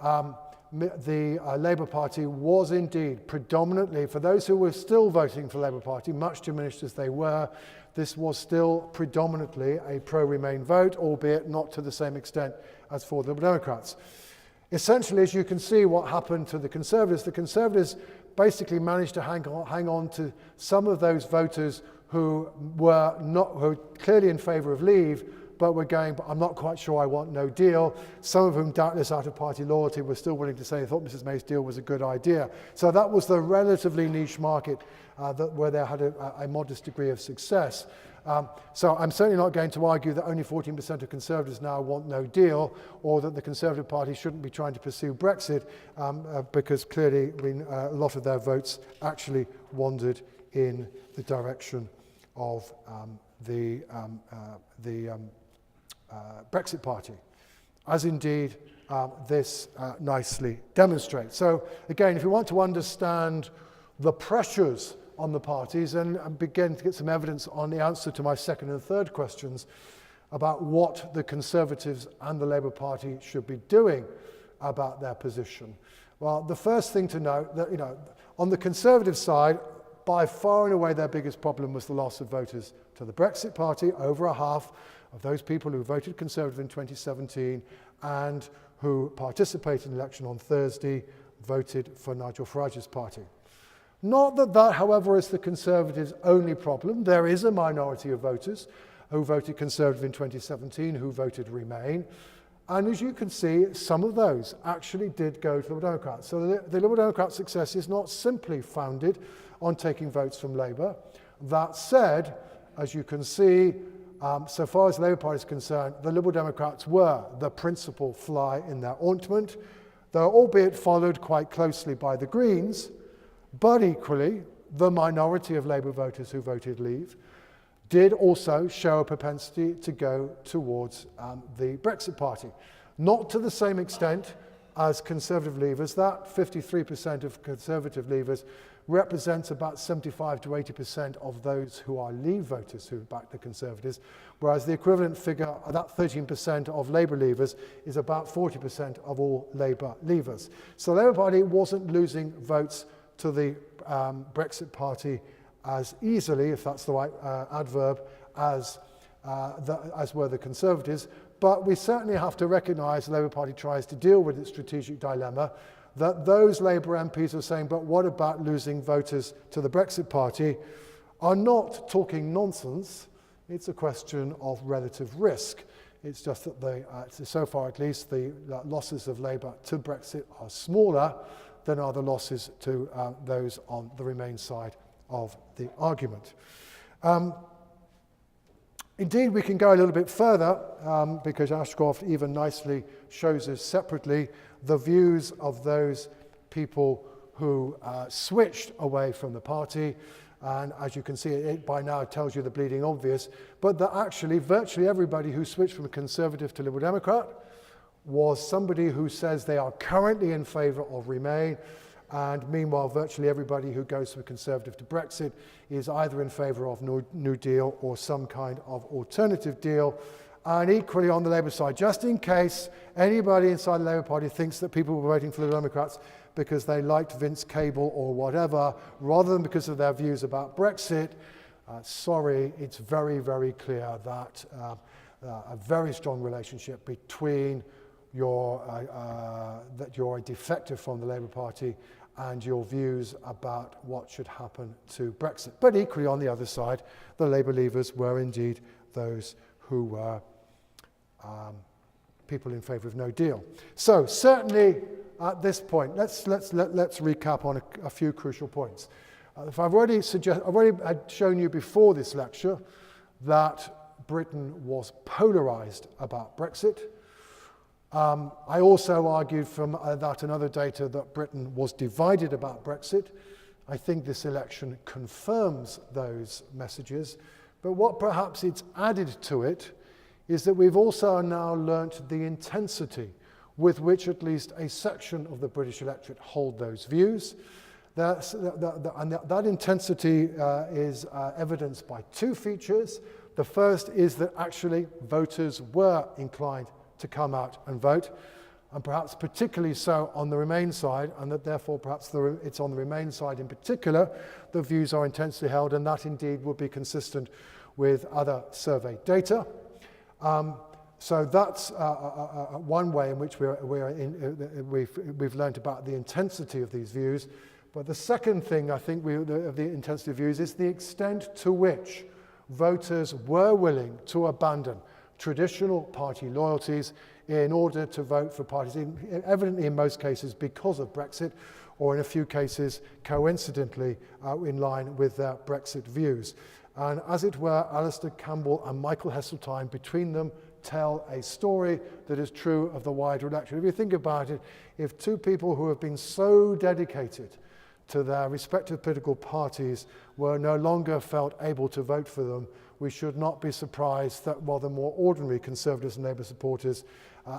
the Labour Party was indeed predominantly, for those who were still voting for the Labour Party, much diminished as they were, this was still predominantly a pro-Remain vote, albeit not to the same extent as for the Liberal Democrats. Essentially, as you can see what happened to the Conservatives basically managed to hang on to some of those voters who were clearly in favour of leave, but were going, but I'm not quite sure I want no deal. Some of whom, doubtless out of party loyalty, were still willing to say they thought Mrs May's deal was a good idea. So that was the relatively niche market where they had a modest degree of success. So I'm certainly not going to argue that only 14% of Conservatives now want no deal, or that the Conservative Party shouldn't be trying to pursue Brexit, because clearly a lot of their votes actually wandered in the direction of the Brexit Party, as indeed this nicely demonstrates. So again, if you want to understand the pressures on the parties and begin to get some evidence on the answer to my second and third questions about what the Conservatives and the Labour Party should be doing about their position. Well, the first thing to note that, on the Conservative side, by far and away their biggest problem was the loss of voters to the Brexit Party. Over a half of those people who voted Conservative in 2017 and who participated in the election on Thursday voted for Nigel Farage's party. Not that, however, is the Conservatives' only problem. There is a minority of voters who voted Conservative in 2017 who voted Remain. And as you can see, some of those actually did go to the Liberal Democrats. So the Liberal Democrats' success is not simply founded on taking votes from Labour. That said, as you can see, so far as the Labour Party is concerned, the Liberal Democrats were the principal fly in their ointment, though albeit followed quite closely by the Greens. But equally, the minority of Labour voters who voted Leave did also show a propensity to go towards the Brexit Party. Not to the same extent as Conservative leavers. That 53% of Conservative leavers represents about 75 to 80% of those who are Leave voters who back the Conservatives, whereas the equivalent figure, that 13% of Labour leavers, is about 40% of all Labour leavers. So the Labour Party wasn't losing votes to the Brexit Party as easily, if that's the right adverb, as were the Conservatives. But we certainly have to recognise the Labour Party tries to deal with its strategic dilemma, that those Labour MPs are saying, but what about losing voters to the Brexit Party, are not talking nonsense. It's a question of relative risk. It's just that so far at least, the losses of Labour to Brexit are smaller than are the losses to those on the Remain side of the argument. Indeed, we can go a little bit further because Ashcroft even nicely shows us separately the views of those people who switched away from the party. And as you can see, it by now tells you the bleeding obvious, but that actually virtually everybody who switched from Conservative to Liberal Democrat was somebody who says they are currently in favour of Remain, and meanwhile virtually everybody who goes from Conservative to Brexit is either in favour of New Deal or some kind of alternative deal. And equally on the Labour side, just in case anybody inside the Labour Party thinks that people were voting for the Democrats because they liked Vince Cable or whatever, rather than because of their views about Brexit, sorry, it's very, very clear that a very strong relationship between that you're a defector from the Labour Party and your views about what should happen to Brexit. But equally on the other side, the Labour leavers were indeed those who were people in favour of no deal. So certainly at this point, let's recap on a few crucial points. I've already had shown you before this lecture that Britain was polarised about Brexit. I also argued from that and other data that Britain was divided about Brexit. I think this election confirms those messages, but what perhaps it's added to it is that we've also now learnt the intensity with which at least a section of the British electorate hold those views. That intensity is evidenced by two features. The first is that actually voters were inclined to come out and vote, and perhaps particularly so on the Remain side, and that therefore perhaps it's on the Remain side in particular the views are intensely held, and that indeed would be consistent with other survey data. So that's one way in which we've learned about the intensity of these views. But the second thing I think of the intensity of views is the extent to which voters were willing to abandon traditional party loyalties in order to vote for parties, evidently in most cases because of Brexit, or in a few cases coincidentally in line with their Brexit views. And as it were, Alistair Campbell and Michael Heseltine, between them, tell a story that is true of the wider electorate. If you think about it, if two people who have been so dedicated to their respective political parties were no longer felt able to vote for them, we should not be surprised that while the more ordinary Conservatives and Labour supporters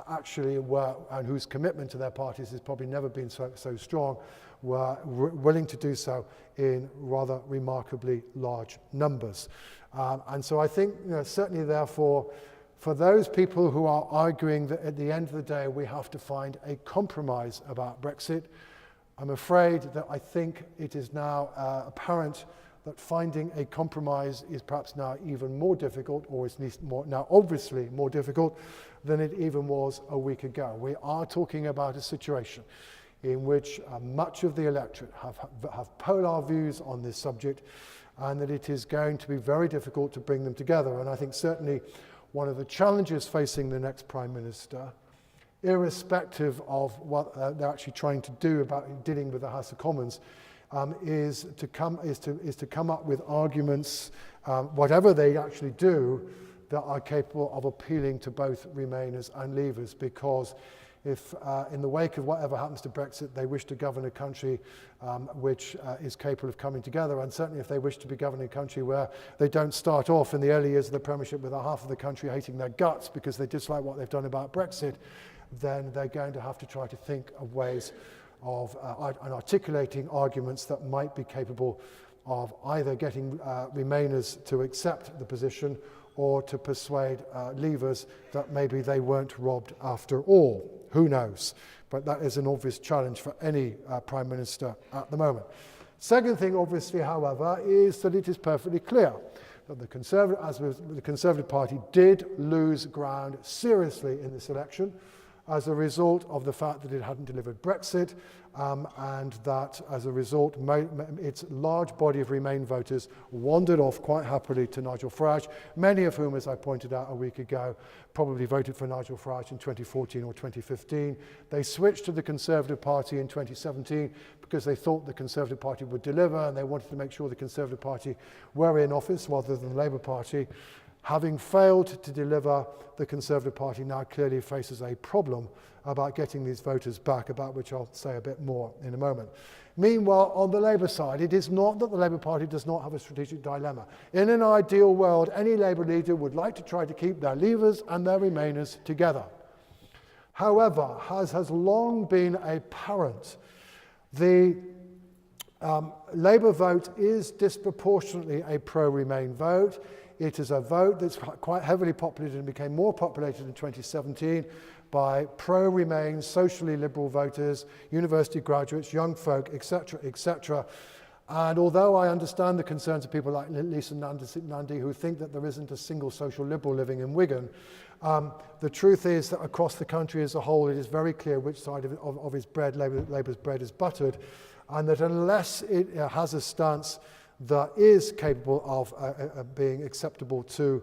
actually were, and whose commitment to their parties has probably never been so strong, were willing to do so in rather remarkably large numbers. And so I think certainly therefore, for those people who are arguing that at the end of the day we have to find a compromise about Brexit, I'm afraid that I think it is now apparent that finding a compromise is perhaps now even more difficult, or at least now obviously more difficult than it even was a week ago. We are talking about a situation in which much of the electorate have polar views on this subject, and that it is going to be very difficult to bring them together. And I think certainly one of the challenges facing the next Prime Minister, irrespective of what they're actually trying to do about dealing with the House of Commons, is to come up with arguments, whatever they actually do, that are capable of appealing to both Remainers and Leavers. Because if in the wake of whatever happens to Brexit, they wish to govern a country which is capable of coming together, and certainly if they wish to be governing a country where they don't start off in the early years of the Premiership with half of the country hating their guts because they dislike what they've done about Brexit, then they're going to have to try to think of ways of articulating arguments that might be capable of either getting Remainers to accept the position or to persuade Leavers that maybe they weren't robbed after all. Who knows? But that is an obvious challenge for any Prime Minister at the moment. Second thing, obviously, however, is that it is perfectly clear that the Conservative Party did lose ground seriously in this election as a result of the fact that it hadn't delivered Brexit, and that as a result its large body of Remain voters wandered off quite happily to Nigel Farage, many of whom, as I pointed out a week ago, probably voted for Nigel Farage in 2014 or 2015. They switched to the Conservative Party in 2017 because they thought the Conservative Party would deliver, and they wanted to make sure the Conservative Party were in office rather than the Labour Party. Having failed to deliver, the Conservative Party now clearly faces a problem about getting these voters back, about which I'll say a bit more in a moment. Meanwhile, on the Labour side, it is not that the Labour Party does not have a strategic dilemma. In an ideal world, any Labour leader would like to try to keep their Leavers and their Remainers together. However, as has long been apparent, the Labour vote is disproportionately a pro-Remain vote. It is a vote that's quite heavily populated and became more populated in 2017 by pro-Remain, socially liberal voters, university graduates, young folk, etc., etc. And although I understand the concerns of people like Lisa Nandy who think that there isn't a single social liberal living in Wigan, the truth is that across the country as a whole, it is very clear which side of his bread, Labour's bread, is buttered, and that unless it has a stance that is capable of being acceptable to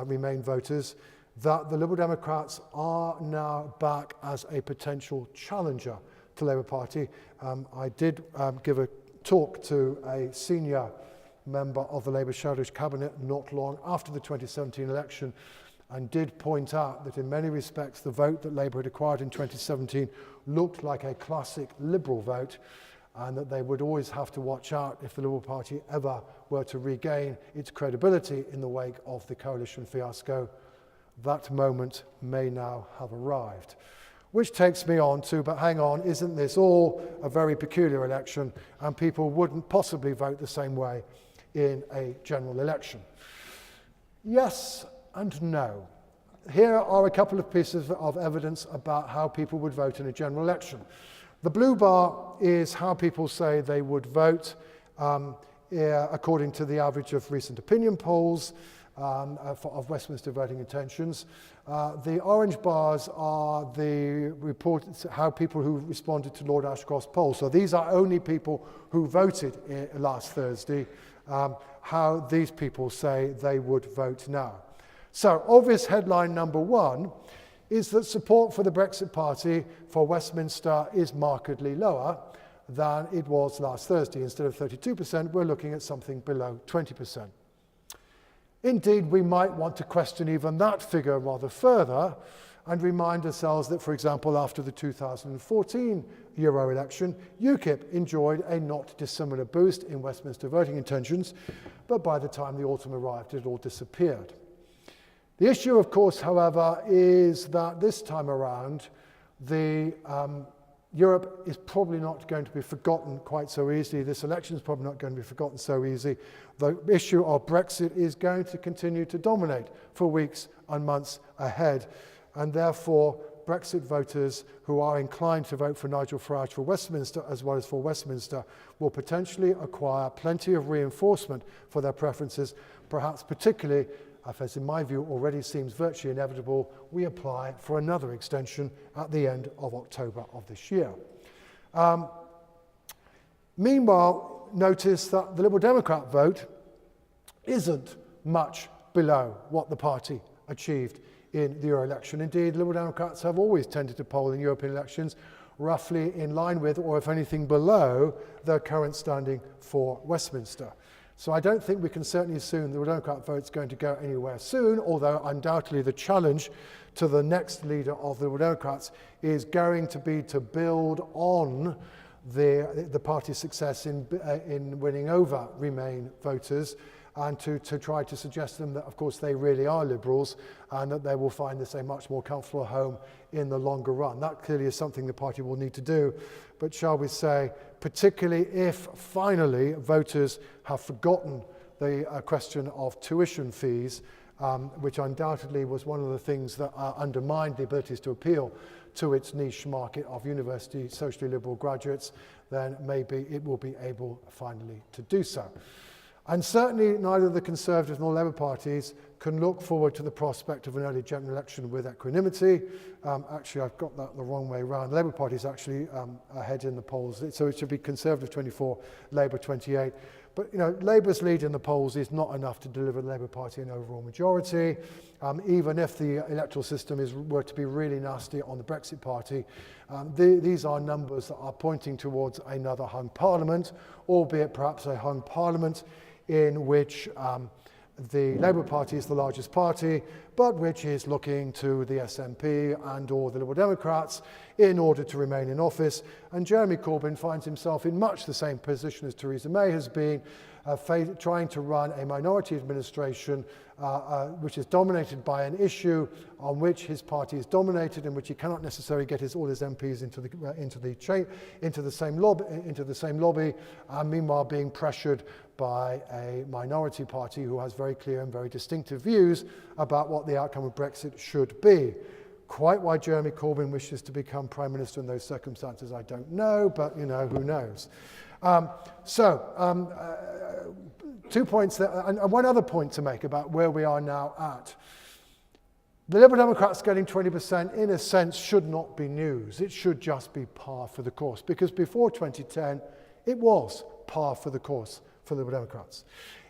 Remain voters, that the Liberal Democrats are now back as a potential challenger to Labour Party. I did give a talk to a senior member of the Labour Shadows Cabinet not long after the 2017 election, and did point out that in many respects the vote that Labour had acquired in 2017 looked like a classic Liberal vote, and that they would always have to watch out if the Liberal Party ever were to regain its credibility in the wake of the coalition fiasco. That moment may now have arrived. Which takes me on to, but hang on, isn't this all a very peculiar election, and people wouldn't possibly vote the same way in a general election? Yes and no. Here are a couple of pieces of evidence about how people would vote in a general election. The blue bar is how people say they would vote according to the average of recent opinion polls of Westminster voting intentions. The orange bars are the reports, how people who responded to Lord Ashcroft's poll. So these are only people who voted last Thursday, how these people say they would vote now. So obvious headline number one is that support for the Brexit Party for Westminster is markedly lower than it was last Thursday. Instead of 32%, we're looking at something below 20%. Indeed, we might want to question even that figure rather further and remind ourselves that, for example, after the 2014 Euro election, UKIP enjoyed a not dissimilar boost in Westminster voting intentions, but by the time the autumn arrived, it all disappeared. The issue, of course, however, is that this time around, Europe is probably not going to be forgotten quite so easily. This election is probably not going to be forgotten so easy. The issue of Brexit is going to continue to dominate for weeks and months ahead. And therefore, Brexit voters who are inclined to vote for Nigel Farage for Westminster as well as for Westminster will potentially acquire plenty of reinforcement for their preferences, perhaps particularly, as in my view already seems virtually inevitable, we apply for another extension at the end of October of this year. Meanwhile, notice that the Liberal Democrat vote isn't much below what the party achieved in the Euro election. Indeed, Liberal Democrats have always tended to poll in European elections roughly in line with, or if anything below, their current standing for Westminster. So I don't think we can certainly assume the Democrat vote's going to go anywhere soon, although undoubtedly the challenge to the next leader of the Liberal Democrats is going to be to build on the party's success in winning over Remain voters and to try to suggest to them that, of course, they really are liberals and that they will find this a much more comfortable home in the longer run. That clearly is something the party will need to do. But shall we say, particularly if finally voters have forgotten the question of tuition fees, which undoubtedly was one of the things that undermined the abilities to appeal to its niche market of university socially liberal graduates, then maybe it will be able finally to do so. And certainly neither the Conservative nor Labour parties can look forward to the prospect of an early general election with equanimity. Actually, I've got that the wrong way around. The Labour Party is actually ahead in the polls, so it should be Conservative 24, Labour 28. But Labour's lead in the polls is not enough to deliver the Labour Party an overall majority. Even if the electoral system were to be really nasty on the Brexit Party, these are numbers that are pointing towards another hung parliament, albeit perhaps a hung parliament in which the Labour Party is the largest party, but which is looking to the SNP and or the Liberal Democrats in order to remain in office. And Jeremy Corbyn finds himself in much the same position as Theresa May has been, trying to run a minority administration which is dominated by an issue on which his party is dominated, in which he cannot necessarily get all his MPs into the same lobby, and meanwhile being pressured by a minority party who has very clear and very distinctive views about what the outcome of Brexit should be. Quite why Jeremy Corbyn wishes to become Prime Minister in those circumstances, I don't know, but who knows. 2 points there, and one other point to make about where we are now at. The Liberal Democrats getting 20% in a sense should not be news. It should just be par for the course, because before 2010 it was par for the course for the Liberal Democrats.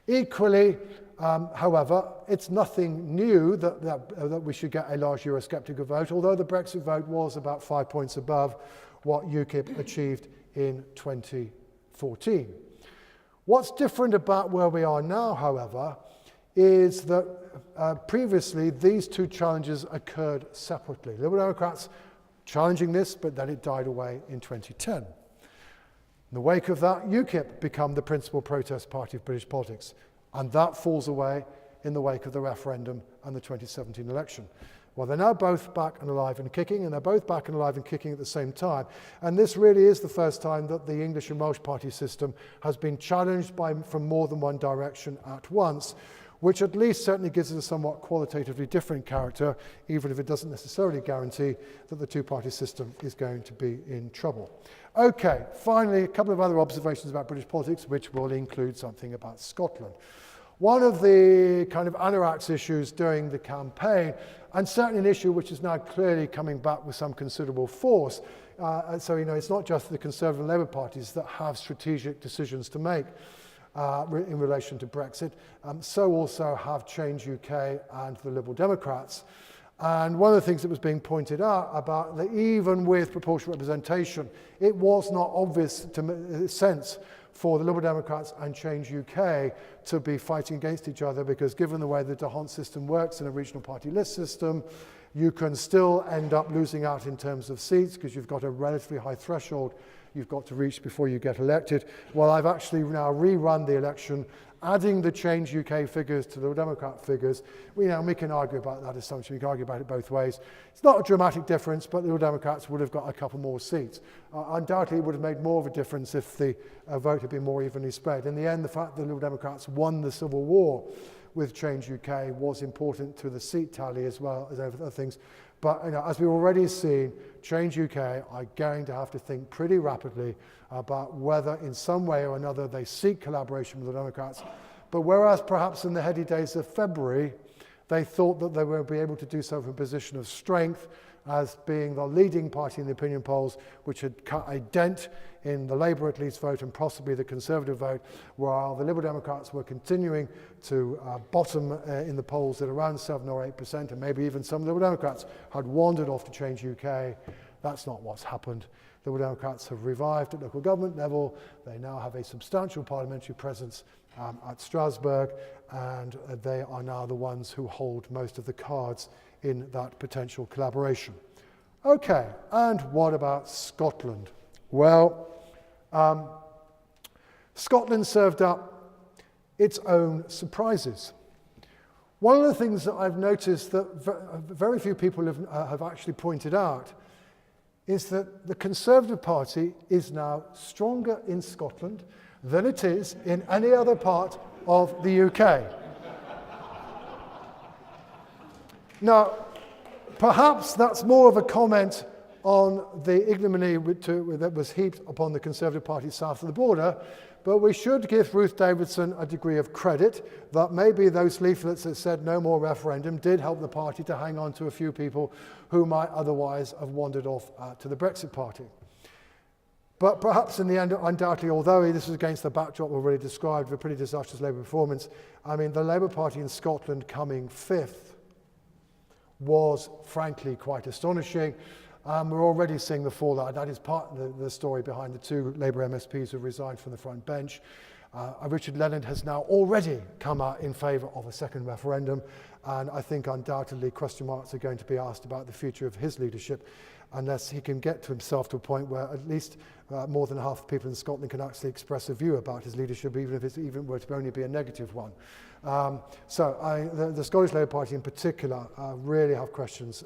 Equally, however, it's nothing new that we should get a large Eurosceptic vote, although the Brexit vote was about 5 points above what UKIP achieved in 2014. What's different about where we are now, however, is that previously these two challenges occurred separately. Liberal Democrats challenging this, but then it died away in 2010. In the wake of that, UKIP became the principal protest party of British politics, and that falls away in the wake of the referendum and the 2017 election. Well, they're now both back and alive and kicking, and they're both back and alive and kicking at the same time. And this really is the first time that the English and Welsh party system has been challenged from more than one direction at once, which at least certainly gives it a somewhat qualitatively different character, even if it doesn't necessarily guarantee that the two-party system is going to be in trouble. Okay, finally, a couple of other observations about British politics, which will include something about Scotland. One of the kind of anorax issues during the campaign, and certainly an issue which is now clearly coming back with some considerable force, so it's not just the Conservative and Labour parties that have strategic decisions to make in relation to Brexit, so also have Change UK and the Liberal Democrats. And one of the things that was being pointed out about that even with proportional representation, it was not obvious sense for the Liberal Democrats and Change UK to be fighting against each other, because given the way the D'Hondt system works in a regional party list system, you can still end up losing out in terms of seats because you've got a relatively high threshold you've got to reach before you get elected. Well, I've actually now rerun the election, adding the Change UK figures to the Democrat figures. We can argue about that assumption. We can argue about it both ways. It's not a dramatic difference, but the Liberal Democrats would have got a couple more seats. Undoubtedly, it would have made more of a difference if the vote had been more evenly spread. In the end, the fact that the Liberal Democrats won the Civil War with Change UK was important to the seat tally as well as other things. But as we've already seen, Change UK are going to have to think pretty rapidly about whether in some way or another they seek collaboration with the Democrats. But whereas perhaps in the heady days of February, they thought that they would be able to do so from a position of strength as being the leading party in the opinion polls, which had cut a dent in the Labour at least vote and possibly the Conservative vote, while the Liberal Democrats were continuing to bottom in the polls at around 7 or 8%, and maybe even some Liberal Democrats had wandered off to Change UK. That's not what's happened. The Liberal Democrats have revived at local government level. They now have a substantial parliamentary presence at Strasbourg, and they are now the ones who hold most of the cards in that potential collaboration. Okay, and what about Scotland? Well, Scotland served up its own surprises. One of the things that I've noticed that very few people have actually pointed out is that the Conservative Party is now stronger in Scotland than it is in any other part of the UK. Now, perhaps that's more of a comment on the ignominy that was heaped upon the Conservative Party south of the border, but we should give Ruth Davidson a degree of credit that maybe those leaflets that said no more referendum did help the party to hang on to a few people who might otherwise have wandered off to the Brexit Party. But perhaps in the end, undoubtedly, although this was against the backdrop already described of a pretty disastrous Labour performance, I mean, the Labour Party in Scotland coming fifth was frankly quite astonishing. We're already seeing the fallout. That is part of the story behind the two Labour MSPs who resigned from the front bench. Richard Leonard has now already come out in favour of a second referendum, and I think undoubtedly question marks are going to be asked about the future of his leadership unless he can get to himself to a point where at least more than half the people in Scotland can actually express a view about his leadership, even if it were to only be a negative one. The Scottish Labour Party in particular really have questions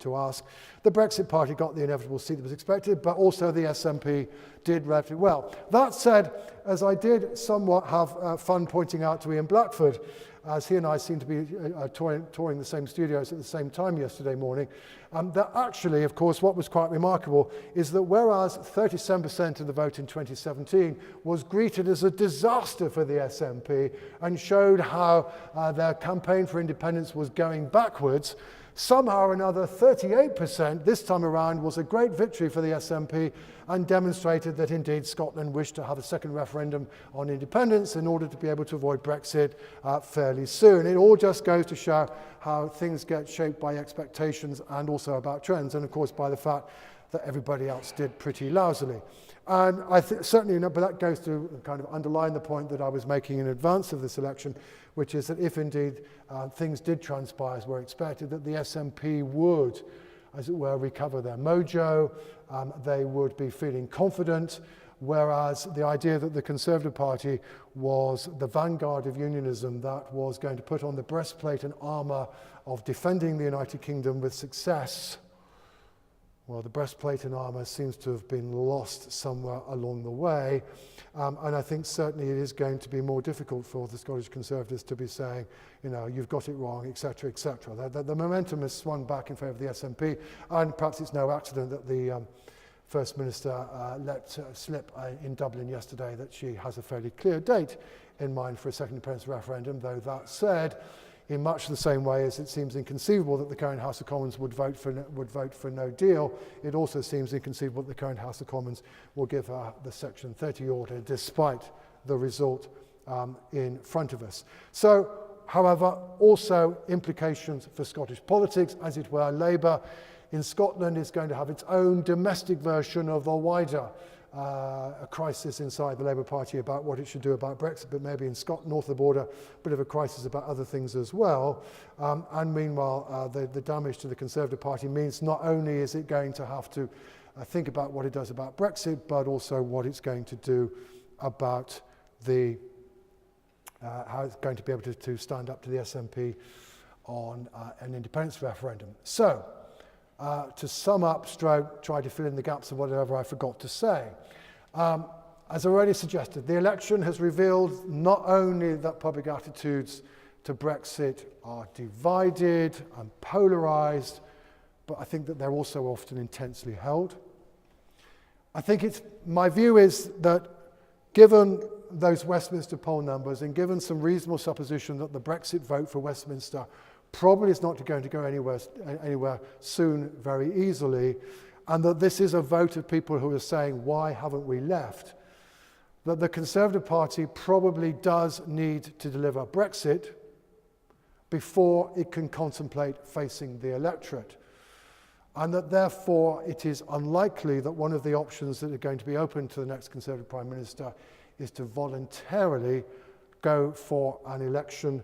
to ask. The Brexit Party got the inevitable seat that was expected, but also the SNP did relatively well. That said, as I did somewhat have fun pointing out to Ian Blackford, as he and I seem to be touring the same studios at the same time yesterday morning, that actually, of course, what was quite remarkable is that whereas 37% of the vote in 2017 was greeted as a disaster for the SNP and showed how their campaign for independence was going backwards, somehow or another 38% this time around was a great victory for the SNP and demonstrated that indeed Scotland wished to have a second referendum on independence in order to be able to avoid Brexit fairly soon. It all just goes to show how things get shaped by expectations and also about trends, and of course by the fact that everybody else did pretty lousily. And I certainly, but that goes to kind of underline the point that I was making in advance of this election, which is that if indeed things did transpire as were expected, that the SNP would, as it were, recover their mojo, they would be feeling confident, whereas the idea that the Conservative Party was the vanguard of unionism that was going to put on the breastplate and armour of defending the United Kingdom with success, well, the breastplate and armour seems to have been lost somewhere along the way. And I think certainly it is going to be more difficult for the Scottish Conservatives to be saying, you know, you've got it wrong, etc., etc. The momentum has swung back in favour of the SNP, and perhaps it's no accident that the First Minister let slip in Dublin yesterday that she has a fairly clear date in mind for a second independence referendum, though that said, in much the same way as it seems inconceivable that the current House of Commons would vote for no deal, it also seems inconceivable that the current House of Commons will give the Section 30 order despite the result in front of us. So, however, also implications for Scottish politics, as it were. Labour in Scotland is going to have its own domestic version of the wider a crisis inside the Labour Party about what it should do about Brexit, but maybe in Scotland, north of the border, a bit of a crisis about other things as well. And meanwhile, the damage to the Conservative Party means not only is it going to have to think about what it does about Brexit, but also what it's going to do about the how it's going to be able to stand up to the SNP on an independence referendum. So, to sum up, try to fill in the gaps of whatever I forgot to say. As I already suggested, the election has revealed not only that public attitudes to Brexit are divided and polarised, but I think that they're also often intensely held. I think my view is that given those Westminster poll numbers and given some reasonable supposition that the Brexit vote for Westminster probably is not going to go anywhere soon very easily, and that this is a vote of people who are saying, why haven't we left? That the Conservative Party probably does need to deliver Brexit before it can contemplate facing the electorate. And that therefore it is unlikely that one of the options that are going to be open to the next Conservative Prime Minister is to voluntarily go for an election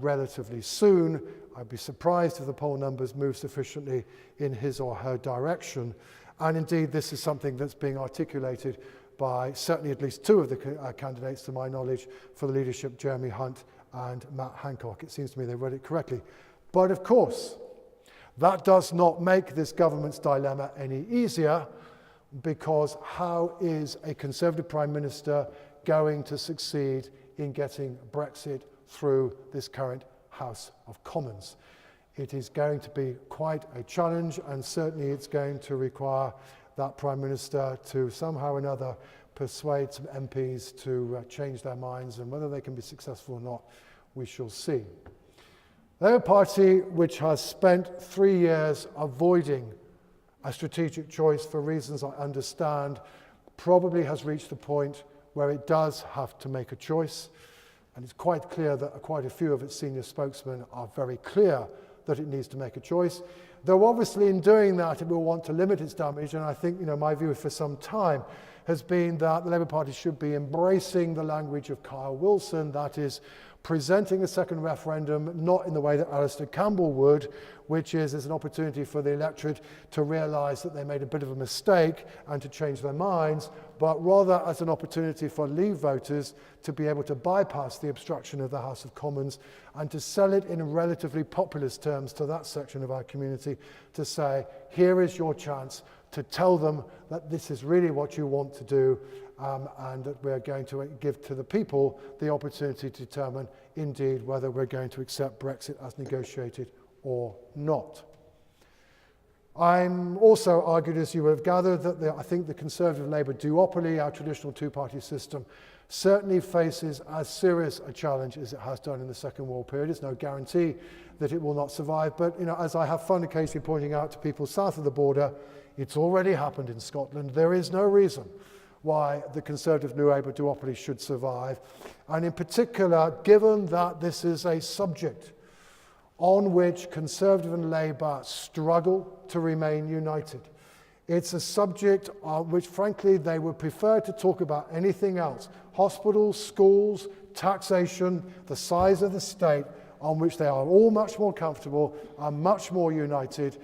relatively soon. I'd be surprised if the poll numbers move sufficiently in his or her direction. And indeed, this is something that's being articulated by certainly at least two of the candidates, to my knowledge, for the leadership, Jeremy Hunt and Matt Hancock. It seems to me they read it correctly. But of course, that does not make this government's dilemma any easier, because how is a Conservative Prime Minister going to succeed in getting Brexit through this current House of Commons? It is going to be quite a challenge, and certainly it's going to require that Prime Minister to somehow or another persuade some MPs to change their minds, and whether they can be successful or not, we shall see. The Labour Party, which has spent 3 years avoiding a strategic choice for reasons I understand, probably has reached the point where it does have to make a choice. And it's quite clear that quite a few of its senior spokesmen are very clear that it needs to make a choice. Though obviously in doing that, it will want to limit its damage. And I think, my view for some time has been that the Labour Party should be embracing the language of Kyle Wilson, that is, presenting a second referendum not in the way that Alistair Campbell would, which is as an opportunity for the electorate to realise that they made a bit of a mistake and to change their minds, but rather as an opportunity for Leave voters to be able to bypass the obstruction of the House of Commons and to sell it in relatively populist terms to that section of our community, to say, here is your chance to tell them that this is really what you want to do, and that we're going to give to the people the opportunity to determine indeed whether we're going to accept Brexit as negotiated or not. I'm also argued, as you have gathered, that I think the Conservative-Labour duopoly, our traditional two-party system, certainly faces as serious a challenge as it has done in the Second World period. It's no guarantee that it will not survive, but as I have fun occasionally pointing out to people south of the border, it's already happened in Scotland. There is no reason why the Conservative-Labour duopoly should survive. And in particular, given that this is a subject on which Conservative and Labour struggle to remain united, it's a subject on which, frankly, they would prefer to talk about anything else. Hospitals, schools, taxation, the size of the state, on which they are all much more comfortable and much more united.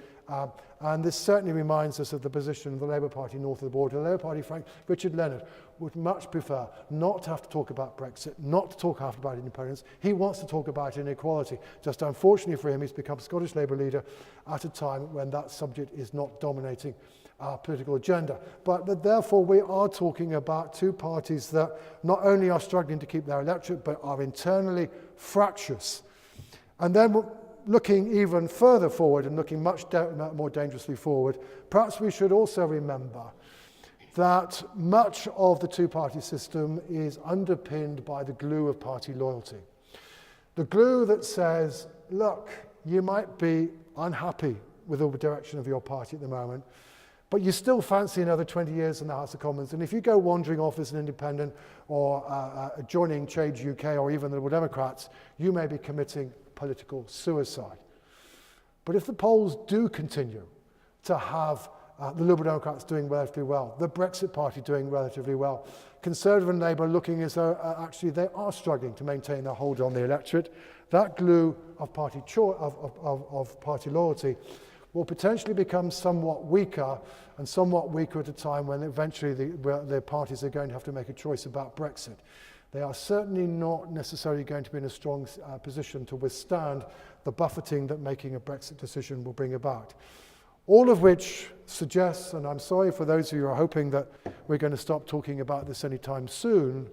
And this certainly reminds us of the position of the Labour Party north of the border. The Labour Party, Richard Leonard, would much prefer not to have to talk about Brexit, not to talk about independence. He wants to talk about inequality. Just unfortunately for him, he's become Scottish Labour leader at a time when that subject is not dominating our political agenda. But therefore, we are talking about two parties that not only are struggling to keep their electorate, but are internally fractious. And then, looking even further forward and looking much more dangerously forward, perhaps we should also remember that much of the two-party system is underpinned by the glue of party loyalty. The glue that says, look, you might be unhappy with the direction of your party at the moment, but you still fancy another 20 years in the House of Commons, and if you go wandering off as an independent or joining Change UK or even the Liberal Democrats, you may be committing political suicide. But if the polls do continue to have the Liberal Democrats doing relatively well, the Brexit Party doing relatively well, Conservative and Labour looking as though actually they are struggling to maintain their hold on the electorate, that glue of party loyalty will potentially become somewhat weaker, and somewhat weaker at a time when eventually the parties are going to have to make a choice about Brexit. They are certainly not necessarily going to be in a strong position to withstand the buffeting that making a Brexit decision will bring about. All of which suggests, and I'm sorry for those of you who are hoping that we're going to stop talking about this anytime soon,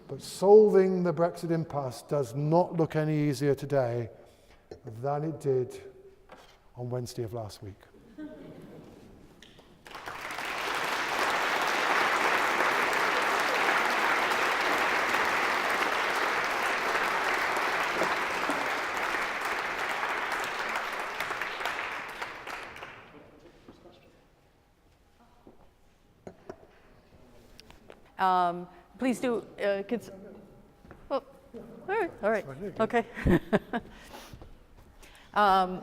but solving the Brexit impasse does not look any easier today than it did on Wednesday of last week. Please do. Oh, all right, okay.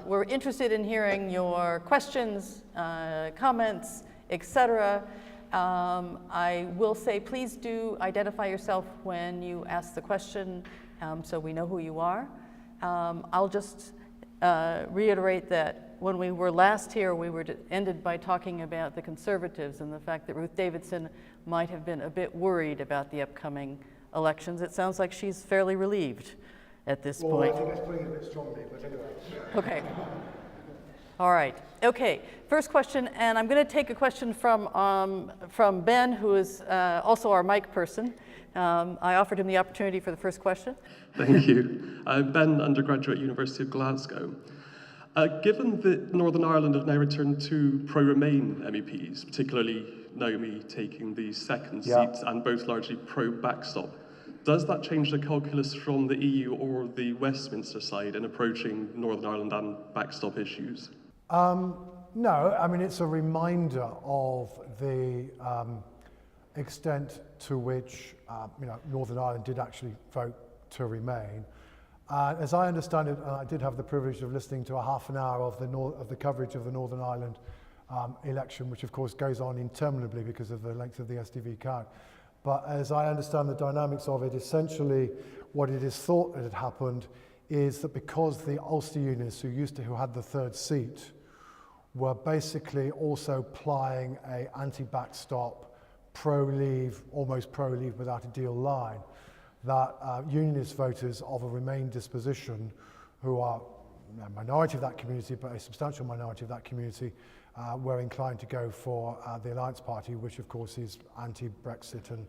We're interested in hearing your questions, comments, etc. I will say, please do identify yourself when you ask the question, so we know who you are. I'll just reiterate that when we were last here, we were ended by talking about the Conservatives and the fact that Ruth Davidson might have been a bit worried about the upcoming elections. It sounds like she's fairly relieved at this point. I think it's putting it a bit strongly, but anyway. Okay. All right. Okay. First question, and I'm going to take a question from Ben, who is also our mic person. I offered him the opportunity for the first question. Thank you. Ben, undergraduate, University of Glasgow. Given that Northern Ireland have now returned to pro-Remain MEPs, particularly Naomi taking the second seat and both largely pro-backstop, does that change the calculus from the EU or the Westminster side in approaching Northern Ireland and backstop issues? No, I mean, it's a reminder of the extent to which Northern Ireland did actually vote to remain. As I understand it, I did have the privilege of listening to a half an hour of the coverage of the Northern Ireland election, which of course goes on interminably because of the length of the SDV count. But as I understand the dynamics of it, essentially what it is thought that had happened is that because the Ulster Unionists who had the third seat were basically also plying a anti-backstop, pro-leave, almost pro-leave without a deal line, that unionist voters of a Remain disposition, who are a minority of that community, but a substantial minority of that community, were inclined to go for the Alliance Party, which of course is anti-Brexit and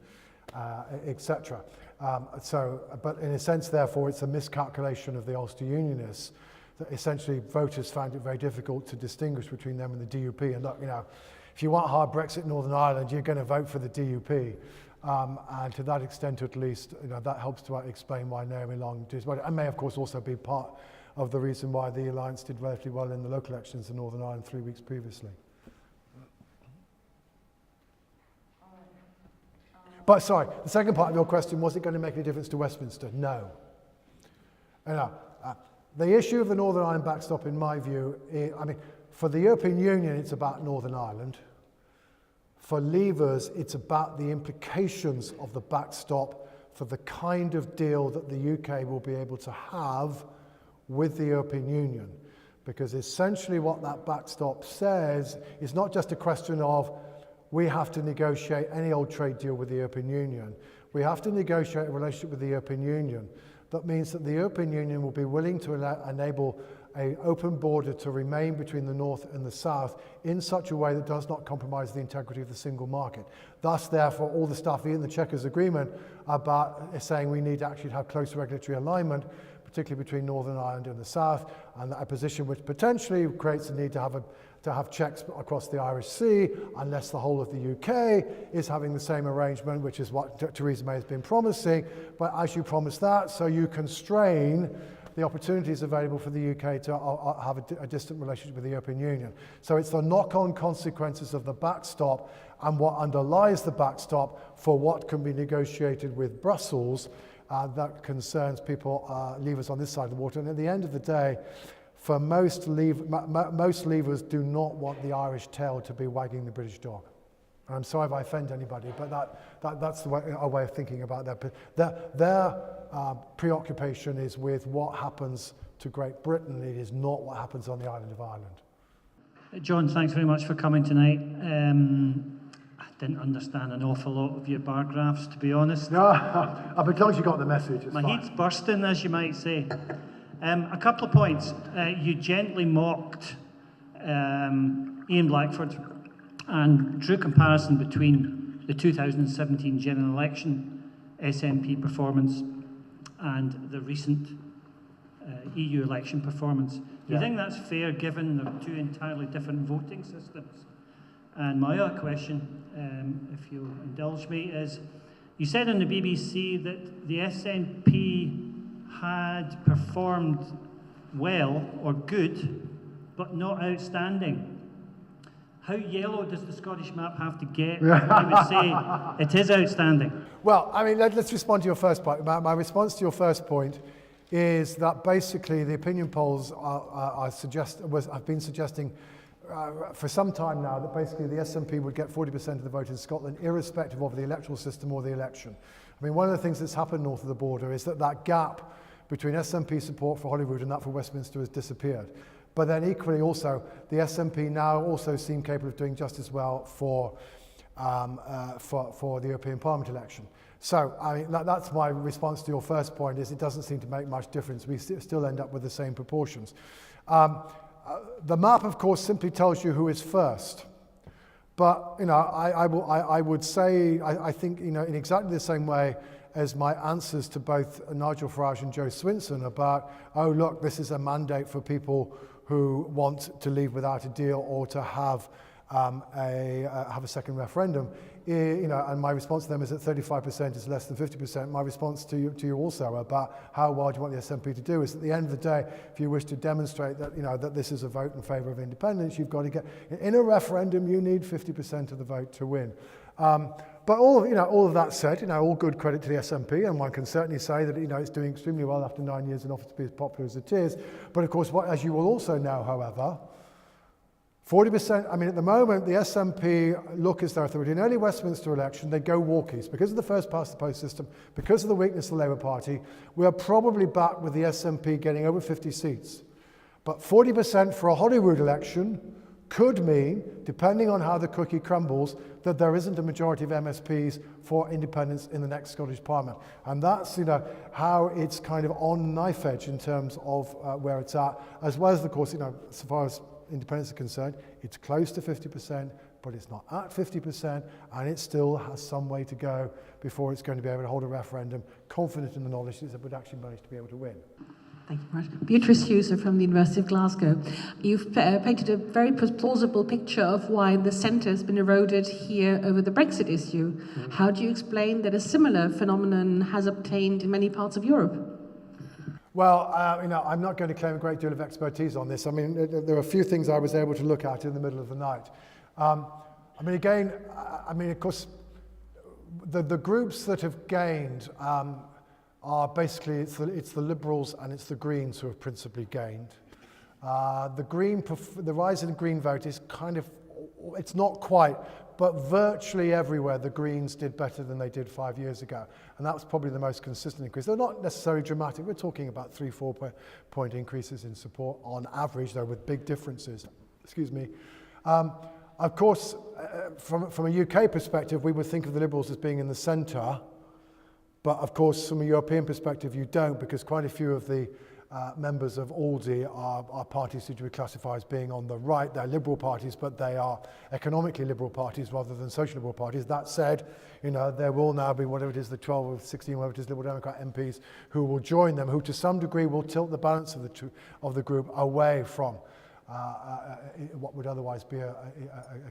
etc. But in a sense, therefore, it's a miscalculation of the Ulster Unionists that essentially voters found it very difficult to distinguish between them and the DUP. And look, if you want hard Brexit in Northern Ireland, you're going to vote for the DUP. And to that extent, at least, that helps to explain why Naomi Long did well. And may, of course, also be part of the reason why the Alliance did relatively well in the local elections in Northern Ireland 3 weeks previously. But sorry, the second part of your question, was it going to make any difference to Westminster? No. The issue of the Northern Ireland backstop, in my view, for the European Union, it's about Northern Ireland. For Leavers, it's about the implications of the backstop for the kind of deal that the UK will be able to have with the European Union. Because essentially what that backstop says is not just a question of we have to negotiate any old trade deal with the European Union. We have to negotiate a relationship with the European Union. That means that the European Union will be willing to enable an open border to remain between the North and the South in such a way that does not compromise the integrity of the single market. Thus, therefore, all the stuff in the Chequers Agreement about saying we need to actually have close regulatory alignment, particularly between Northern Ireland and the South, and a position which potentially creates the need to have checks across the Irish Sea, unless the whole of the UK is having the same arrangement, which is what Theresa May has been promising. But as you promise that, so you constrain the opportunities available for the UK to have a distant relationship with the European Union. So it's the knock-on consequences of the backstop and what underlies the backstop for what can be negotiated with Brussels that concerns people, leavers on this side of the water. And at the end of the day, for most leavers do not want the Irish tail to be wagging the British dog. And I'm sorry if I offend anybody, but that's the a way of thinking about that. Their preoccupation is with what happens to Great Britain. It is not what happens on the island of Ireland. John, thanks very much for coming tonight. I didn't understand an awful lot of your bar graphs, to be honest. No, as long as you got the message, it's My fine. head's bursting, as you might say. A couple of points. You gently mocked Ian Blackford and drew comparison between the 2017 general election SNP performance and the recent EU election performance. Do you think that's fair, given they're two entirely different voting systems? And my other question, if you'll indulge me, is you said on the BBC that the SNP had performed well or good, but not outstanding. How yellow does the Scottish map have to get? I would say it is outstanding. Well, I mean, let's respond to your first point. My response to your first point is that basically the opinion polls have been suggesting for some time now that basically the SNP would get 40% of the vote in Scotland, irrespective of the electoral system or the election. I mean, one of the things that's happened north of the border is that gap between SNP support for Holyrood and that for Westminster has disappeared. But then equally also, the SNP now also seem capable of doing just as well for the European Parliament election. So I mean, that's my response to your first point, is it doesn't seem to make much difference. We still end up with the same proportions. The map, of course, simply tells you who is first. But, you know, I would say, I think, you know, in exactly the same way as my answers to both Nigel Farage and Joe Swinson about, oh, look, this is a mandate for people who want to leave without a deal or to have a second referendum, you know, and my response to them is that 35% is less than 50%. My response to you also about how well do you want the SNP to do is at the end of the day, if you wish to demonstrate that, you know, that this is a vote in favour of independence, you've got to get, in a referendum, you need 50% of the vote to win. But all of that said, you know, all good credit to the SNP, and one can certainly say that, you know, it's doing extremely well after 9 years in office to be as popular as it is. But of course, as you will also know, however, 40%, I mean, at the moment, the SNP look as though if there were an early Westminster election, they'd go walkies. Because of the first past the post system, because of the weakness of the Labour Party, we are probably back with the SNP getting over 50 seats. But 40% for a Holyrood election could mean, depending on how the cookie crumbles, that there isn't a majority of MSPs for independence in the next Scottish Parliament. And that's, you know, how it's kind of on knife edge in terms of where it's at, as well as, of course, you know, so far as independence is concerned, it's close to 50%, but it's not at 50%, and it still has some way to go before it's going to be able to hold a referendum, confident in the knowledge that it would actually manage to be able to win. Thank you very much. Beatrice Hughes from the University of Glasgow. You've painted a very plausible picture of why the centre has been eroded here over the Brexit issue. Mm-hmm. How do you explain that a similar phenomenon has obtained in many parts of Europe? Well, you know, I'm not going to claim a great deal of expertise on this. I mean, there are a few things I was able to look at in the middle of the night. I mean, again, I mean, of course, the groups that have gained are basically, it's the Liberals and it's the Greens who have principally gained. The rise in the Green vote is kind of, it's not quite, but virtually everywhere the Greens did better than they did 5 years ago. And that was probably the most consistent increase. They're not necessarily dramatic. We're talking about 3-4 point increases in support on average, though with big differences. Excuse me. Of course, from a UK perspective, we would think of the Liberals as being in the centre. But of course, from a European perspective, you don't, because quite a few of the members of ALDE are parties who we classify as being on the right. They're liberal parties, but they are economically liberal parties rather than social liberal parties. That said, you know, there will now be whatever it is, the 12 or 16, whatever it is, Liberal Democrat MPs who will join them, who to some degree will tilt the balance of the group away from what would otherwise be a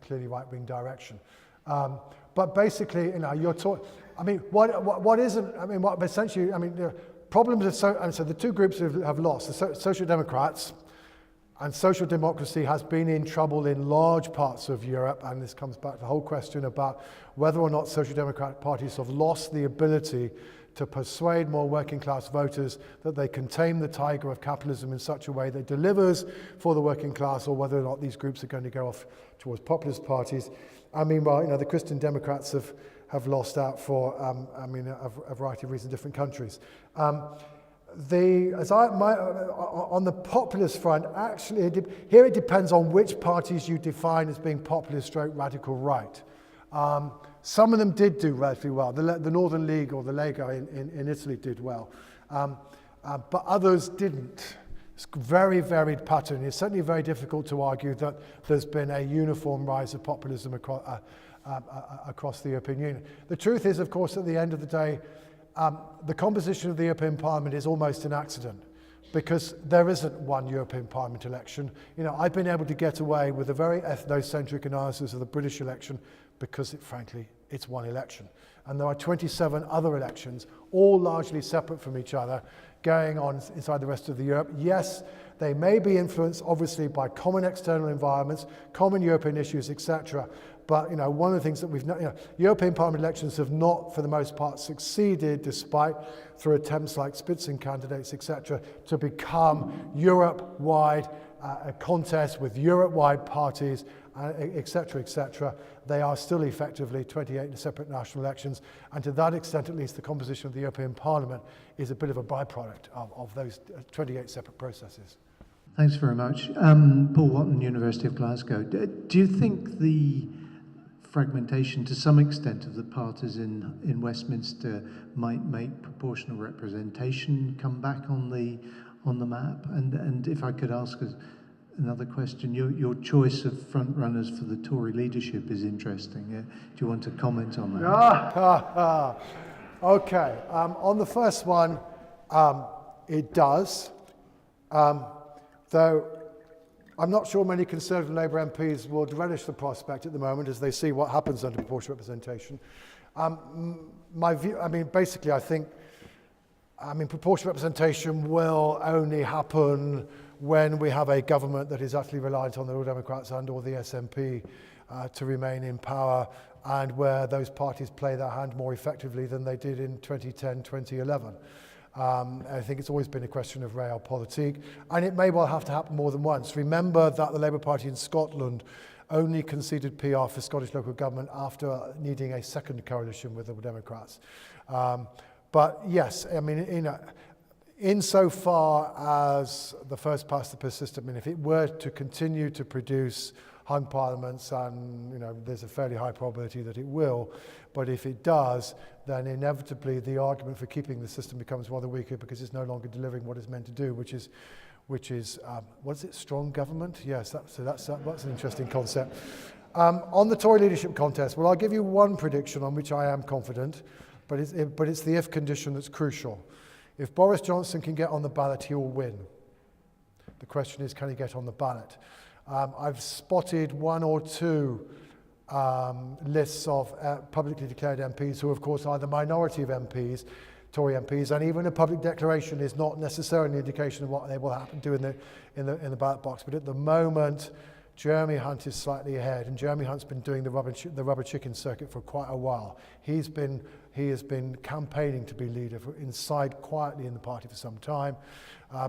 clearly right-wing direction. But basically, you know, you're talking. I mean, what isn't? I mean, what essentially? I mean, the problems of so the two groups have lost. The Social Democrats and social democracy has been in trouble in large parts of Europe, and this comes back to the whole question about whether or not social democratic parties have lost the ability to persuade more working class voters that they can tame the tiger of capitalism in such a way that delivers for the working class, or whether or not these groups are going to go off towards populist parties. I mean, well, you know, the Christian Democrats have lost out for, I mean, a variety of reasons in different countries. On the populist front, actually, here it depends on which parties you define as being populist stroke radical right. Some of them did do relatively well. The Northern League or the Lega in Italy did well, but others didn't. It's a very varied pattern. It's certainly very difficult to argue that there's been a uniform rise of populism across the European Union. The truth is, of course, at the end of the day, the composition of the European Parliament is almost an accident, because there isn't one European Parliament election. You know, I've been able to get away with a very ethnocentric analysis of the British election because, frankly, it's one election. And there are 27 other elections, all largely separate from each other, going on inside the rest of the Europe. Yes, they may be influenced, obviously, by common external environments, common European issues, etc. But, you know, one of the things that we've, you know, European Parliament elections have not, for the most part, succeeded, despite through attempts like Spitzen candidates, etc., to become Europe-wide a contest with Europe-wide parties etc., they are still effectively 28 separate national elections, and to that extent at least the composition of the European Parliament is a bit of a byproduct of those 28 separate processes. Thanks very much. Paul Watton, University of Glasgow. Do you think the fragmentation to some extent of the parties in Westminster might make proportional representation come back on the map? And if I could ask another question, your choice of front runners for the Tory leadership is interesting. Do you want to comment on that? Okay. On the first one, it does. Though I'm not sure many Conservative and Labour MPs would relish the prospect at the moment as they see what happens under proportional representation. My view, basically I think proportional representation will only happen when we have a government that is actually reliant on the Liberal Democrats and or the SNP to remain in power, and where those parties play their hand more effectively than they did in 2010, 2011. I think it's always been a question of realpolitik, and it may well have to happen more than once. Remember that the Labour Party in Scotland only conceded PR for Scottish local government after needing a second coalition with the Democrats. But yes, insofar as the first past the post system, if it were to continue to produce hung parliaments, and there's a fairly high probability that it will, but if it does, then inevitably the argument for keeping the system becomes rather weaker because it's no longer delivering what it's meant to do, which is what is it, strong government? Yes, that's an interesting concept. On the Tory leadership contest, well, I'll give you one prediction on which I am confident, but it's the if condition that's crucial. If Boris Johnson can get on the ballot, he will win. The question is, can he get on the ballot? I've spotted one or two lists of publicly declared MPs who, of course, are the minority of MPs, Tory MPs, and even a public declaration is not necessarily an indication of what they will do in the ballot box. But at the moment, Jeremy Hunt is slightly ahead, and Jeremy Hunt's been doing the rubber chicken circuit for quite a while. He has been campaigning to be leader inside quietly in the party for some time.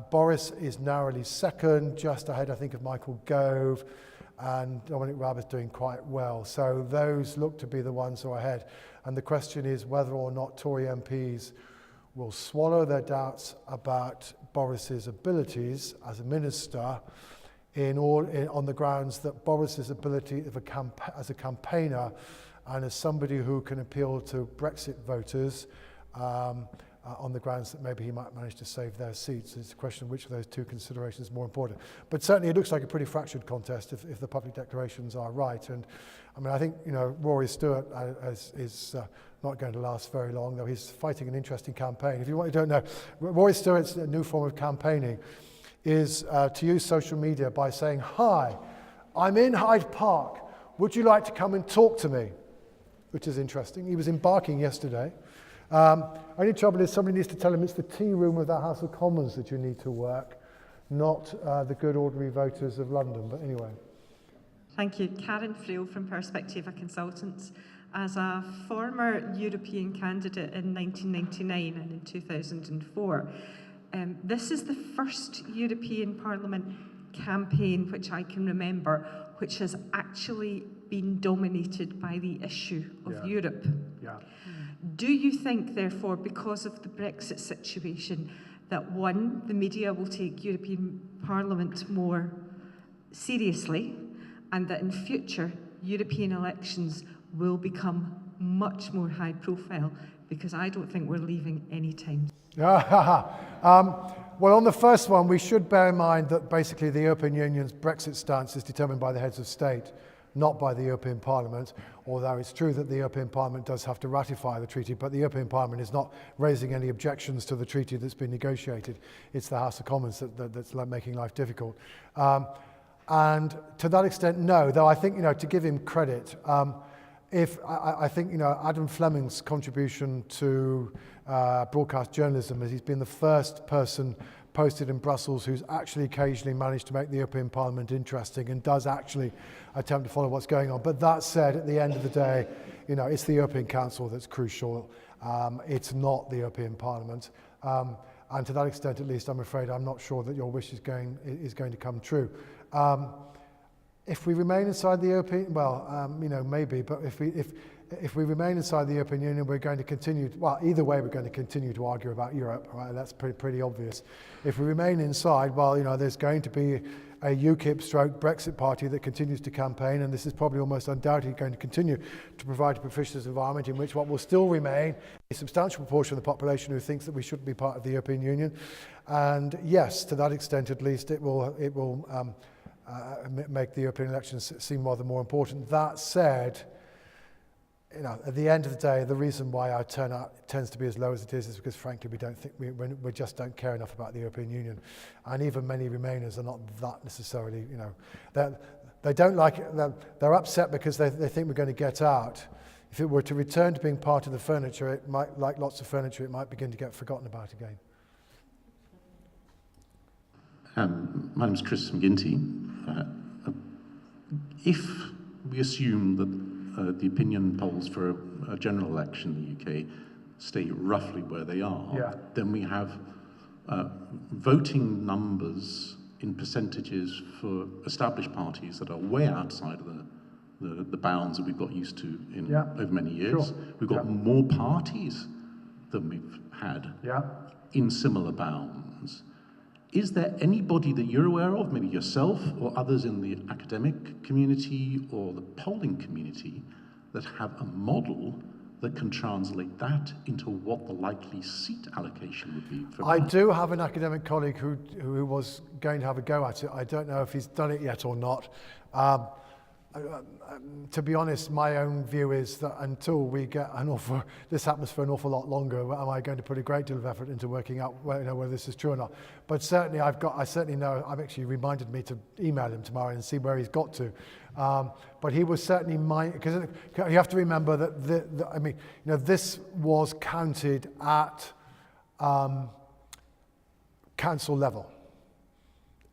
Boris is narrowly second, just ahead, I think, of Michael Gove, and Dominic Raab is doing quite well. So those look to be the ones who are ahead. And the question is whether or not Tory MPs will swallow their doubts about Boris's abilities as a minister on the grounds that Boris's ability as a campaigner and as somebody who can appeal to Brexit voters on the grounds that maybe he might manage to save their seats. It's a question of which of those two considerations is more important. But certainly it looks like a pretty fractured contest if the public declarations are right. And I think Rory Stewart is not going to last very long, though he's fighting an interesting campaign. If you don't know, Rory Stewart's new form of campaigning is to use social media by saying, "Hi, I'm in Hyde Park. Would you like to come and talk to me?" Which is interesting. He was in Barking yesterday. Only trouble is somebody needs to tell him it's the tea room of the House of Commons that you need to work, not the good ordinary voters of London. But anyway. Thank you. Karen Friel from Perspectiva Consultants. As a former European candidate in 1999 and in 2004, this is the first European Parliament campaign which I can remember which has actually been dominated by the issue of Europe. Yeah. Do you think, therefore, because of the Brexit situation, that one, the media will take European Parliament more seriously, and that in future European elections will become much more high profile? Because I don't think we're leaving any time. Well, on the first one, we should bear in mind that basically the European Union's Brexit stance is determined by the heads of state, not by the European Parliament, although it's true that the European Parliament does have to ratify the treaty, but the European Parliament is not raising any objections to the treaty that's been negotiated. It's the House of Commons that's making life difficult. And to that extent, no, though I think, to give him credit, I think Adam Fleming's contribution to broadcast journalism is he's been the first person posted in Brussels who's actually occasionally managed to make the European Parliament interesting and does actually attempt to follow what's going on. But that said, at the end of the day, it's the European Council that's crucial. It's not the European Parliament. And to that extent, at least, I'm afraid I'm not sure that your wish is going to come true. if we remain inside the European, well, maybe, but if we remain inside the European Union, we're going to continue, well, either way, we're going to continue to argue about Europe, right? That's pretty obvious. If we remain inside, well, there's going to be a UKIP stroke Brexit party that continues to campaign, and this is probably almost undoubtedly going to continue to provide a propitious environment in which what will still remain a substantial proportion of the population who thinks that we shouldn't be part of the European Union. And yes, to that extent at least, it will make the European elections seem rather more important. That said, at the end of the day, the reason why our turnout tends to be as low as it is because, frankly, we don't think we just don't care enough about the European Union, and even many Remainers are not that necessarily. They don't like it. They're upset because they think we're going to get out. If it were to return to being part of the furniture, it might, like lots of furniture, it might begin to get forgotten about again. My name is Chris McGinty. If we assume that the opinion polls for a general election in the UK stay roughly where they are, then we have voting numbers in percentages for established parties that are way outside of the bounds that we've got used to over many years. We've got more parties than we've had in similar bounds. Is there anybody that you're aware of, maybe yourself or others in the academic community or the polling community, that have a model that can translate that into what the likely seat allocation would be? I do have an academic colleague who was going to have a go at it. I don't know if he's done it yet or not. To be honest, my own view is that until we get this happens for an awful lot longer, am I going to put a great deal of effort into working out whether this is true or not? But certainly, I certainly know. I've actually reminded me to email him tomorrow and see where he's got to. But he was certainly because you have to remember that this was counted at council level.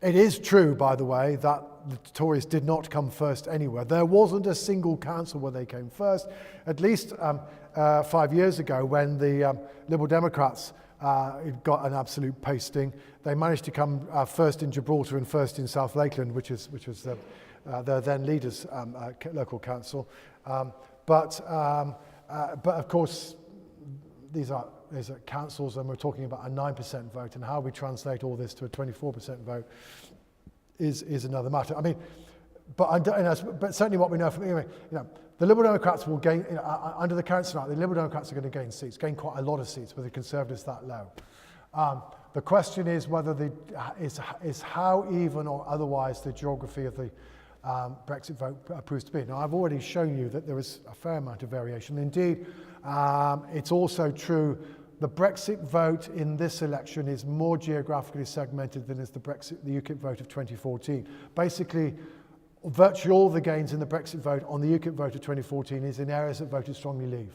It is true, by the way, that the Tories did not come first anywhere. There wasn't a single council where they came first. At least 5 years ago, when the Liberal Democrats got an absolute pasting, they managed to come first in Gibraltar and first in South Lakeland, which was their then leaders' local council. But of course, these are councils, and we're talking about a 9% vote, and how we translate all this to a 24% vote is another matter. I mean, but certainly what we know from the Liberal Democrats will gain under the current scenario. The Liberal Democrats are going to gain quite a lot of seats with the Conservatives that low. The question is whether is how even or otherwise the geography of the Brexit vote proves to be. Now, I've already shown you that there is a fair amount of variation. Indeed, it's also true the Brexit vote in this election is more geographically segmented than is the UKIP vote of 2014. Basically, virtually all the gains in the Brexit vote on the UKIP vote of 2014 is in areas that voted strongly leave.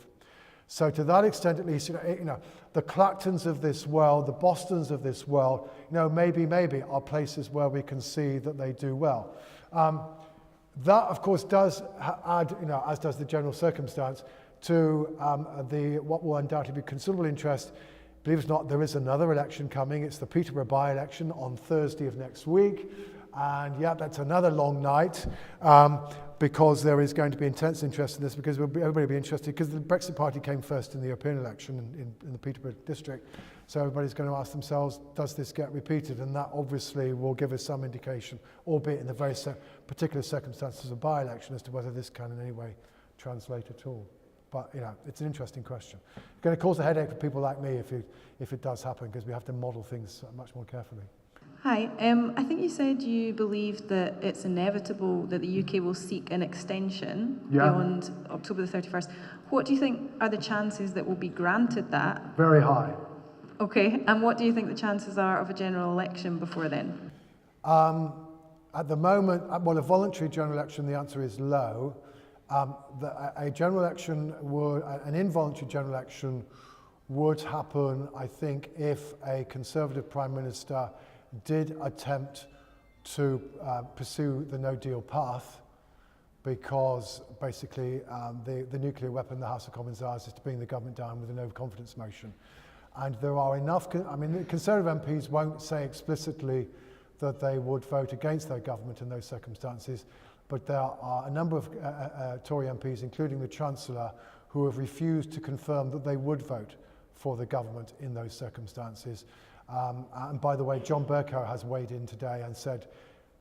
So to that extent, at least, the Clactons of this world, the Bostons of this world, maybe are places where we can see that they do well. That, of course, does add, as does the general circumstance, to what will undoubtedly be considerable interest. Believe it or not, there is another election coming. It's the Peterborough by-election on Thursday of next week. And that's another long night because there is going to be intense interest in this, because everybody will be interested, because the Brexit Party came first in the European election in the Peterborough district. So everybody's going to ask themselves, does this get repeated? And that obviously will give us some indication, albeit in the very particular circumstances of by-election, as to whether this can in any way translate at all. But it's an interesting question. It's going to cause a headache for people like me if it does happen, because we have to model things much more carefully. Hi, I think you said you believe that it's inevitable that the UK will seek an extension beyond October the 31st. What do you think are the chances that we'll be granted that? Very high. Okay, and what do you think the chances are of a general election before then? At the moment, a voluntary general election, the answer is low. A general election an involuntary general election would happen, I think, if a Conservative Prime Minister did attempt to pursue the no-deal path, because basically the nuclear weapon the House of Commons has is to bring the government down with a no-confidence motion. And there are enough, the Conservative MPs won't say explicitly that they would vote against their government in those circumstances, but there are a number of Tory MPs, including the Chancellor, who have refused to confirm that they would vote for the government in those circumstances. And by the way, John Bercow has weighed in today and said,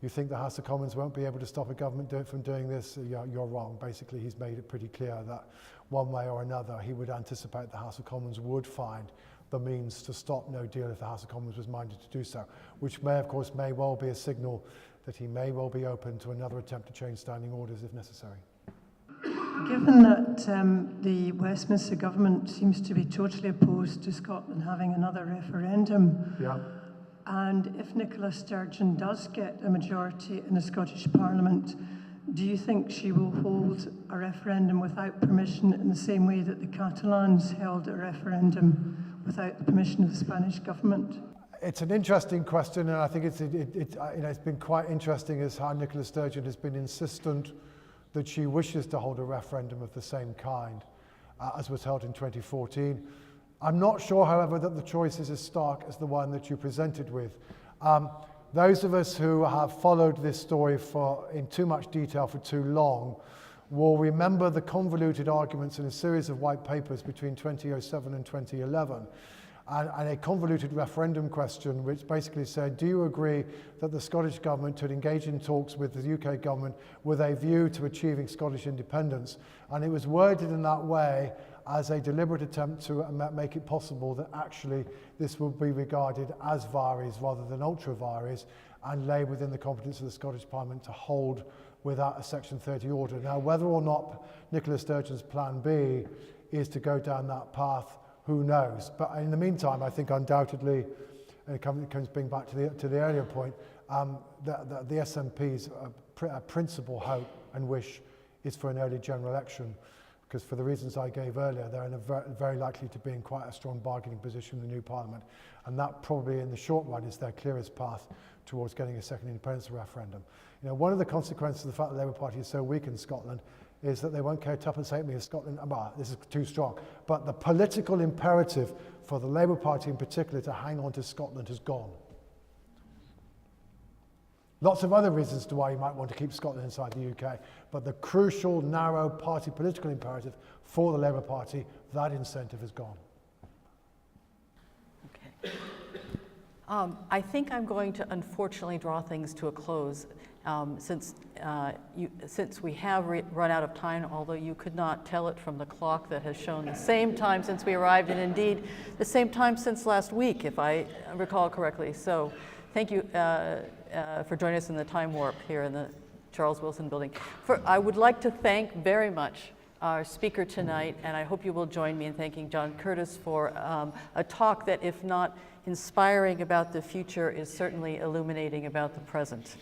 you think the House of Commons won't be able to stop a government from doing this? You're wrong. Basically, he's made it pretty clear that one way or another, he would anticipate the House of Commons would find the means to stop no deal if the House of Commons was minded to do so, which may, of course, may well be a signal that he may well be open to another attempt to change standing orders if necessary. Given that the Westminster government seems to be totally opposed to Scotland having another referendum, and if Nicola Sturgeon does get a majority in the Scottish Parliament, do you think she will hold a referendum without permission in the same way that the Catalans held a referendum without the permission of the Spanish government? It's an interesting question, and I think it's been quite interesting as how Nicola Sturgeon has been insistent that she wishes to hold a referendum of the same kind as was held in 2014. I'm not sure, however, that the choice is as stark as the one that you presented with. Those of us who have followed this story in too much detail for too long will remember the convoluted arguments in a series of white papers between 2007 and 2011. And a convoluted referendum question which basically said, do you agree that the Scottish government should engage in talks with the UK government with a view to achieving Scottish independence? And it was worded in that way as a deliberate attempt to make it possible that actually this will be regarded as varies rather than ultra varies and lay within the competence of the Scottish Parliament to hold without a Section 30 order. Now, whether or not Nicola Sturgeon's plan B is to go down that path, who knows? But in the meantime, I think undoubtedly, and it comes back to the earlier point, the SNP's principal hope and wish is for an early general election, because for the reasons I gave earlier, they're very likely to be in quite a strong bargaining position in the new Parliament, and that probably in the short run is their clearest path towards getting a second independence referendum. You know, one of the consequences of the fact that the Labour Party is so weak in Scotland is that they won't care tuppence halfpenny if Scotland, well, this is too strong, but the political imperative for the Labour Party in particular to hang on to Scotland has gone. Lots of other reasons to why you might want to keep Scotland inside the UK, but the crucial, narrow party political imperative for the Labour Party, that incentive is gone. Okay. I think I'm going to unfortunately draw things to a close since we have run out of time, although you could not tell it from the clock that has shown the same time since we arrived, and indeed the same time since last week, if I recall correctly. So thank you for joining us in the time warp here in the Charles Wilson building. I would like to thank very much our speaker tonight, and I hope you will join me in thanking John Curtice for a talk that, if not inspiring about the future, is certainly illuminating about the present.